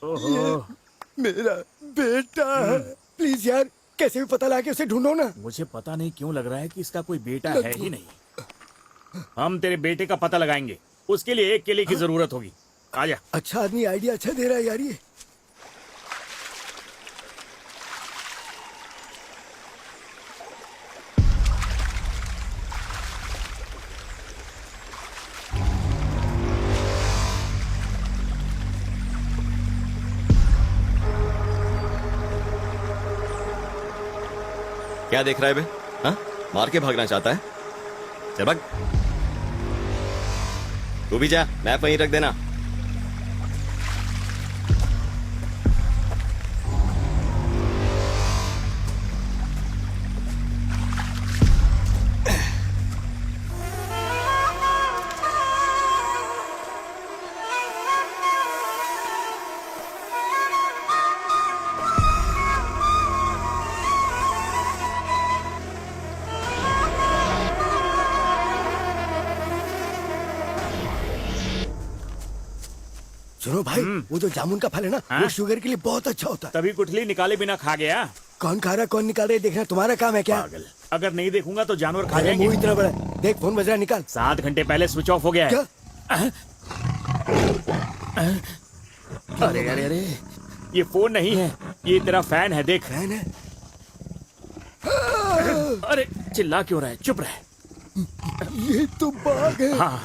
Speaker 13: मेरा बेटा है। प्लीज यार, कैसे भी पता लगा के उसे ढूंढो ना।
Speaker 14: मुझे पता नहीं क्यों लग रहा है कि इसका कोई बेटा है ही नहीं। हम तेरे बेटे का पता लगाएंगे, उसके लिए एक केले की जरूरत होगी। आजा।
Speaker 13: अच्छा आदमी आइडिया अच्छा दे रहा है यार ये।
Speaker 3: क्या देख रहा है बे? हाँ? मार के भागना चाहता है? चल भाग। तू भी जा, मैप वहीं रख देना।
Speaker 13: सुनो भाई, वो जो जामुन का फल है ना, वो शुगर के लिए बहुत अच्छा होता है।
Speaker 14: तभी गुठली निकाले बिना खा गया।
Speaker 13: कौन खा रहा कौन निकाल रहा है देखना तुम्हारा काम है क्या?
Speaker 14: पागल, अगर नहीं देखूंगा तो जानवर खा
Speaker 13: अरे
Speaker 14: जाएंगे।
Speaker 13: मुंह इतना बड़ा है। देख फोन बज रहा है, निकाल।
Speaker 14: 7 घंटे पहले स्विच ऑफ हो गया है।
Speaker 13: क्या?
Speaker 14: अरे अरे अरे, ये फोन नहीं है, ये तेरा फैन है। देख,
Speaker 13: फैन है।
Speaker 14: अरे चिल्ला क्यों रहा है? चुप रह।
Speaker 13: ये तो बाघ है।
Speaker 14: हाँ।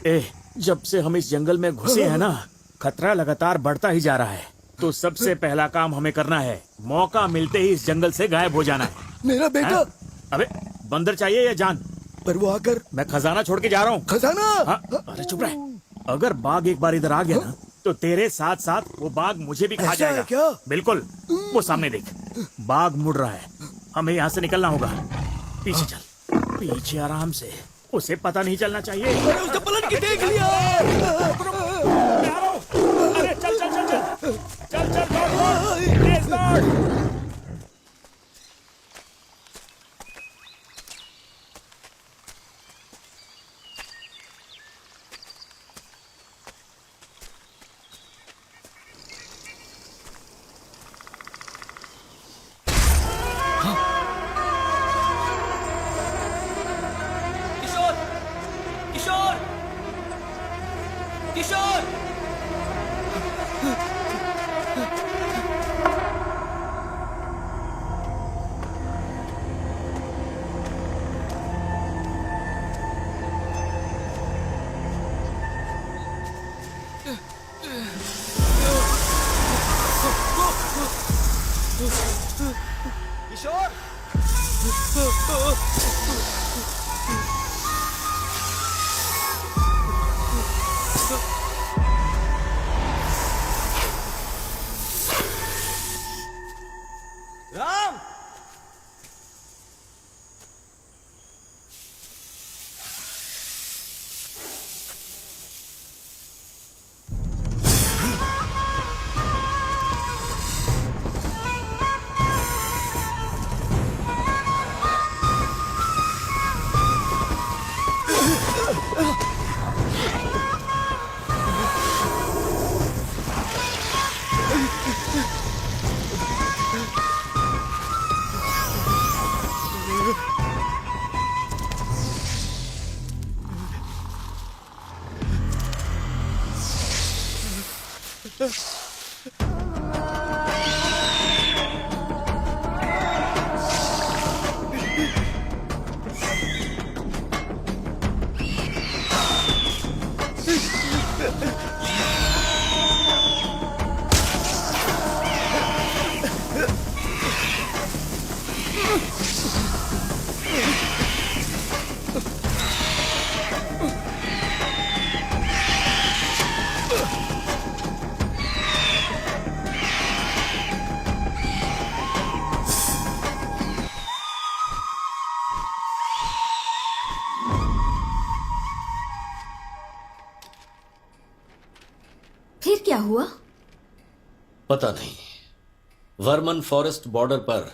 Speaker 14: ए, जब से हम इस जंगल में घुसे हैं ना, खतरा लगातार बढ़ता ही जा रहा है। तो सबसे पहला काम हमें करना है, मौका मिलते ही इस जंगल से गायब हो जाना है।
Speaker 13: मेरा बेटा।
Speaker 14: हाँ? अबे बंदर चाहिए या जान?
Speaker 13: पर वो आकर
Speaker 14: मैं खजाना छोड़ के जा रहा हूँ।
Speaker 13: खजाना?
Speaker 14: हाँ? अरे चुप रह। अगर बाघ एक बार इधर आ गया ना, तो तेरे साथ साथ वो बाघ मुझे भी खा
Speaker 13: ऐसा है
Speaker 14: जाएगा।
Speaker 13: क्या?
Speaker 14: बिल्कुल। वो सामने देख, बाघ मुड़ रहा है। हमें यहाँ से निकलना होगा। पीछे चल, पीछे आराम से। उसे पता नहीं चलना चाहिए।
Speaker 13: अरे उसने पलट के देख लिया।
Speaker 14: अरे चल चल चल चल चल चल, दौड़, तेज दौड़।
Speaker 2: किशोर, किशोर,
Speaker 9: राम,
Speaker 6: फिर क्या हुआ?
Speaker 10: पता नहीं। वर्मन फॉरेस्ट बॉर्डर पर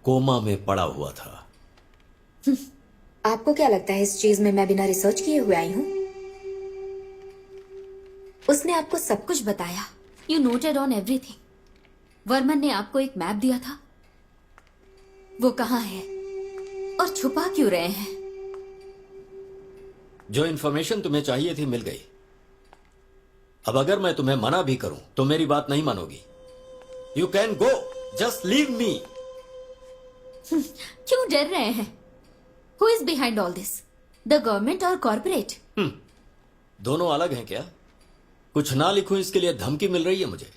Speaker 10: कोमा में पड़ा हुआ था।
Speaker 17: आपको क्या लगता है इस चीज में मैं बिना रिसर्च किए हुए आई हूँ? उसने आपको सब
Speaker 6: कुछ बताया। You noted on everything. Varman ने आपको एक मैप दिया था, वो कहाँ है और छुपा क्यों रहे हैं?
Speaker 10: जो इन्फॉर्मेशन तुम्हें चाहिए थी मिल गई। अब अगर मैं तुम्हें मना भी करूं तो मेरी बात नहीं मानोगी। You can go, just leave me.
Speaker 6: क्यों डर रहे हैं? Who is behind all this, the government और कॉर्पोरेट?
Speaker 10: दोनों अलग हैं क्या? कुछ ना लिखूं इसके लिए धमकी मिल रही है मुझे,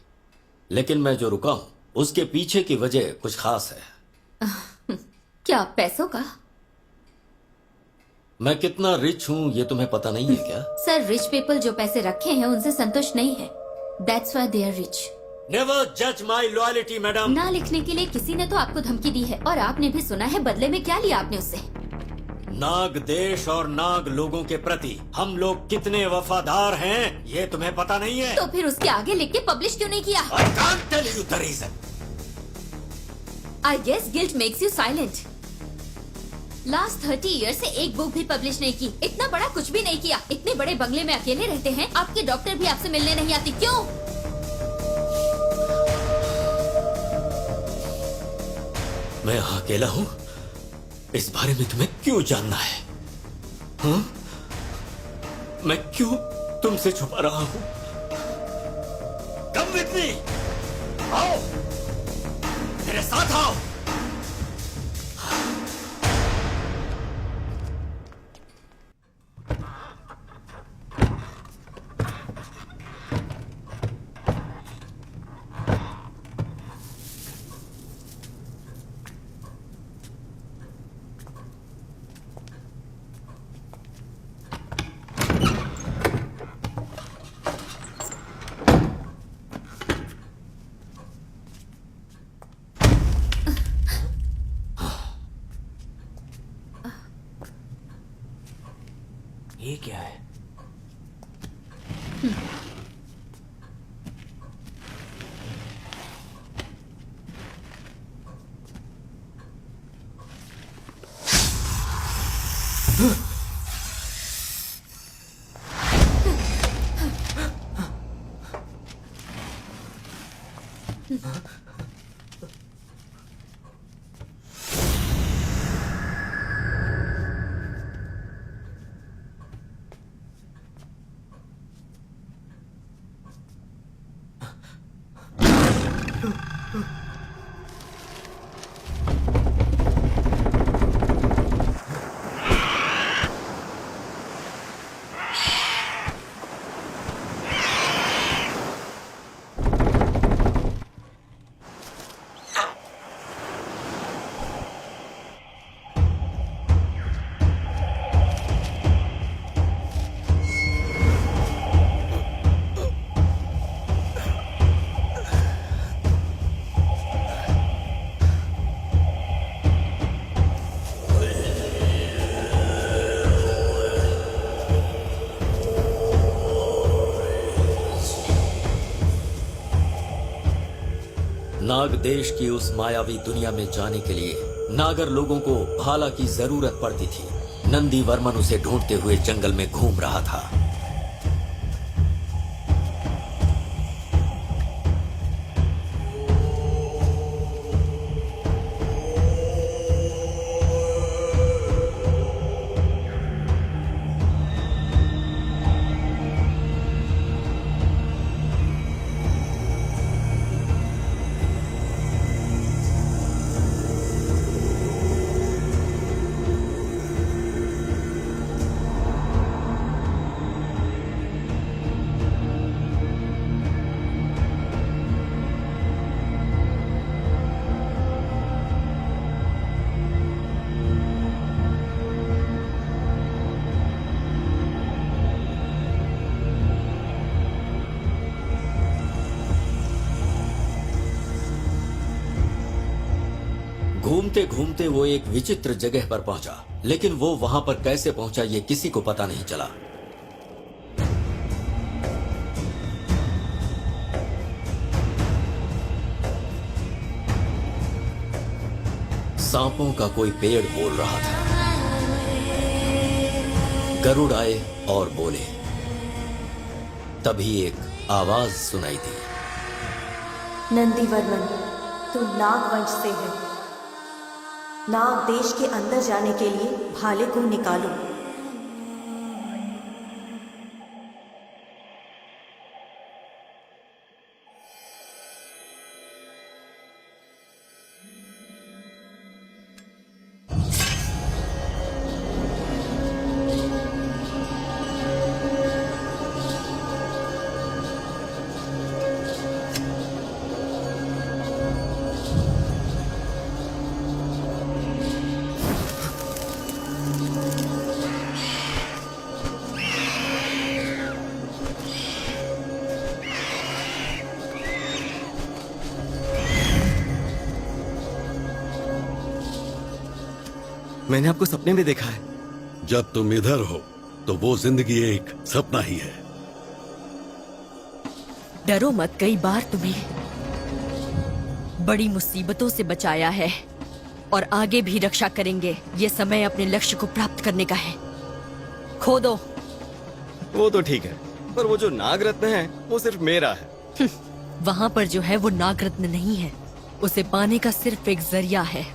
Speaker 10: लेकिन मैं जो रुका हूं उसके पीछे की वजह कुछ खास है।
Speaker 6: क्या पैसों का?
Speaker 10: मैं कितना रिच हूँ ये तुम्हें पता नहीं है क्या?
Speaker 6: सर, रिच पीपल जो पैसे रखे हैं उनसे संतुष्ट नहीं है। That's why they are rich.
Speaker 10: Never जज माई लॉयल्टी मैडम।
Speaker 6: ना लिखने के लिए किसी ने तो आपको धमकी दी है और आपने भी सुना है, बदले में क्या लिया आपने उससे?
Speaker 10: नाग देश और नाग लोगों के प्रति हम लोग कितने वफादार हैं ये तुम्हें पता नहीं है।
Speaker 6: तो फिर उसके आगे लिख के पब्लिश क्यों नहीं किया?
Speaker 10: I can't tell you the reason.
Speaker 6: I guess guilt makes you silent. Last 30 year से एक बुक भी पब्लिश नहीं की, इतना बड़ा कुछ भी नहीं किया, इतने बड़े बंगले में अकेले रहते हैं, आपके डॉक्टर भी आपसे मिलने नहीं आती, क्यों?
Speaker 10: मैं यहाँ अकेला हूँ, इस बारे में तुम्हें क्यों जानना है? हाँ? मैं क्यों तुमसे छुपा रहा हूँ? Come with me. आओ, मेरे साथ आओ।
Speaker 2: ये क्या है?
Speaker 10: नाग देश की उस मायावी दुनिया में जाने के लिए नागर लोगों को भाला की जरूरत पड़ती थी। नंदी वर्मन उसे ढूंढते हुए जंगल में घूम रहा था। घूमते घूमते वो एक विचित्र जगह पर पहुंचा, लेकिन वो वहां पर कैसे पहुंचा ये किसी को पता नहीं चला। सांपों का कोई पेड़ बोल रहा था। गरुड़ आए और बोले। तभी एक आवाज सुनाई दी।
Speaker 12: नंदीवर्मन, तू नाग वंश से है। नाग देश के अंदर जाने के लिए भाले को निकालो।
Speaker 3: मैंने आपको सपने में देखा है।
Speaker 15: जब तुम इधर हो तो वो जिंदगी एक सपना ही है।
Speaker 7: डरो मत, कई बार तुम्हें बड़ी मुसीबतों से बचाया है और आगे भी रक्षा करेंगे। ये समय अपने लक्ष्य को प्राप्त करने का है। खो दो।
Speaker 3: वो तो ठीक है, पर वो जो नागरत्न है वो सिर्फ मेरा है।
Speaker 7: वहाँ पर जो है वो नागरत्न नहीं है, उसे पाने का सिर्फ एक जरिया है।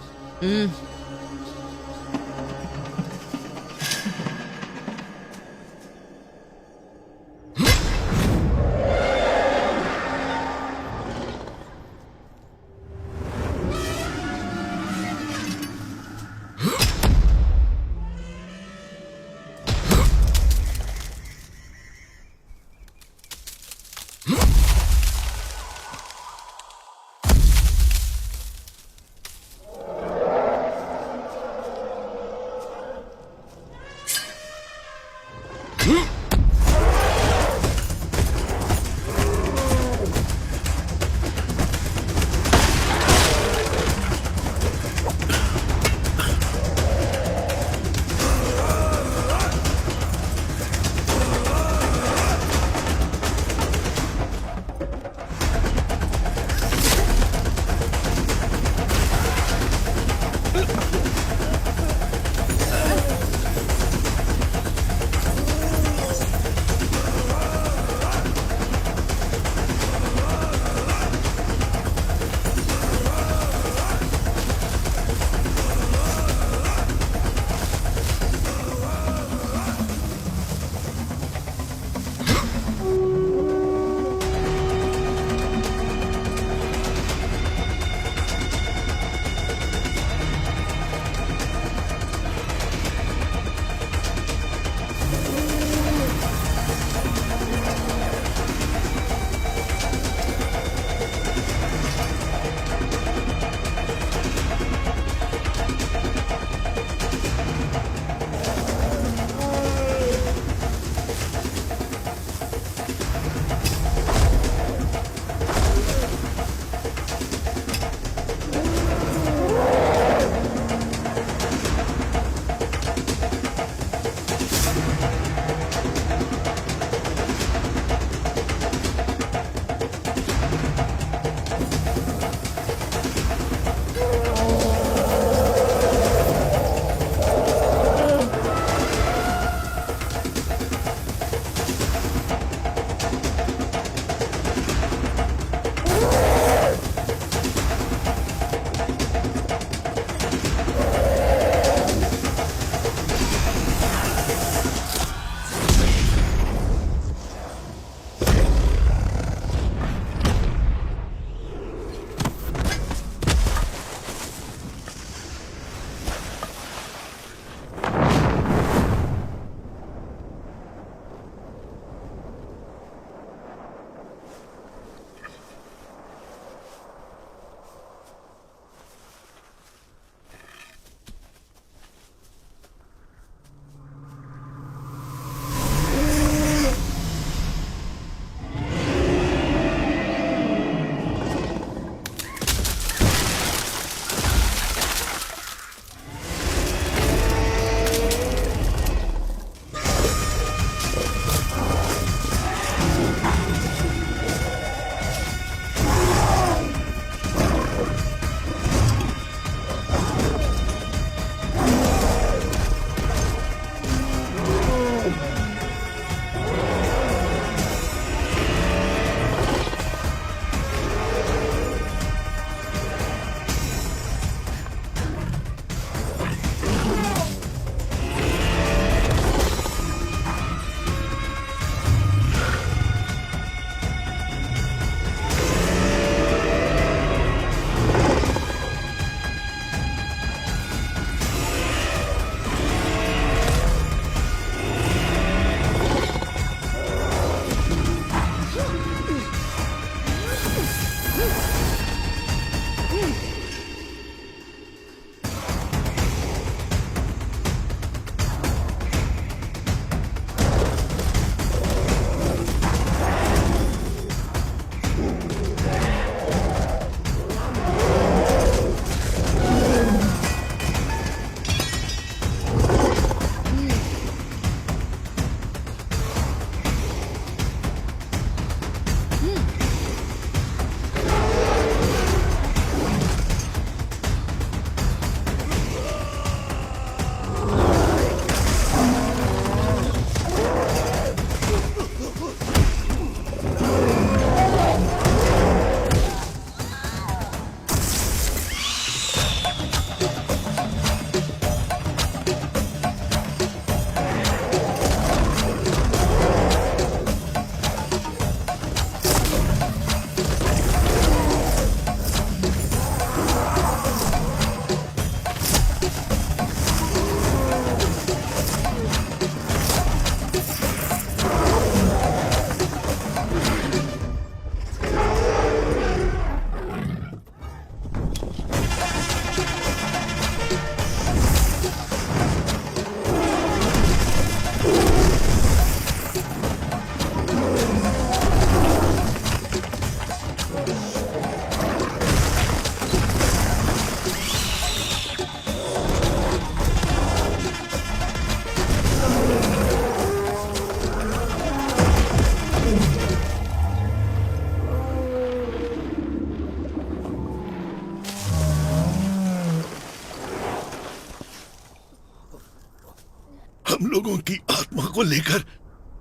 Speaker 15: को लेकर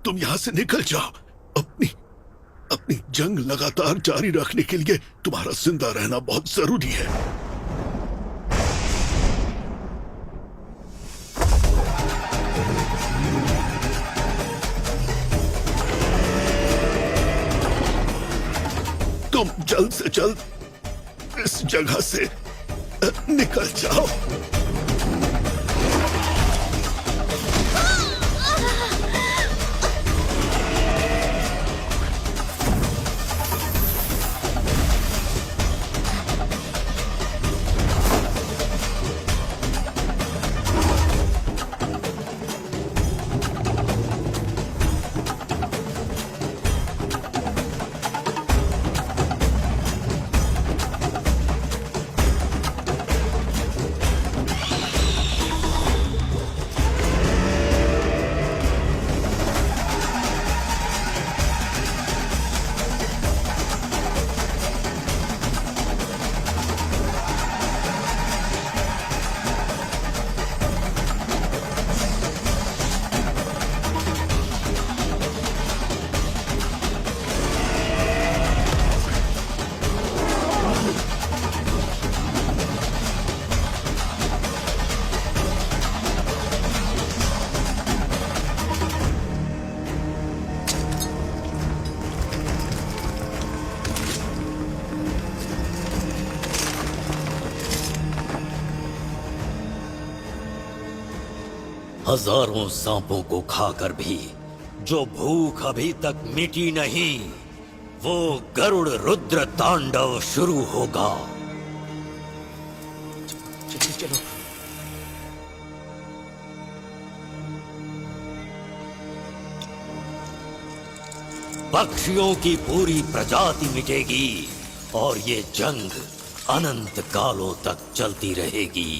Speaker 15: तुम यहाँ से निकल जाओ। अपनी जंग लगातार जारी रखने के लिए तुम्हारा जिंदा रहना बहुत जरूरी है। तुम जल्द से जल्द इस जगह से निकल जाओ।
Speaker 10: हजारों सांपों को खाकर भी जो भूख अभी तक मिटी नहीं, वो गरुड़ रुद्र तांडव शुरू होगा।
Speaker 11: चलो।
Speaker 10: पक्षियों की पूरी प्रजाति मिटेगी और ये जंग अनंत कालों तक चलती रहेगी।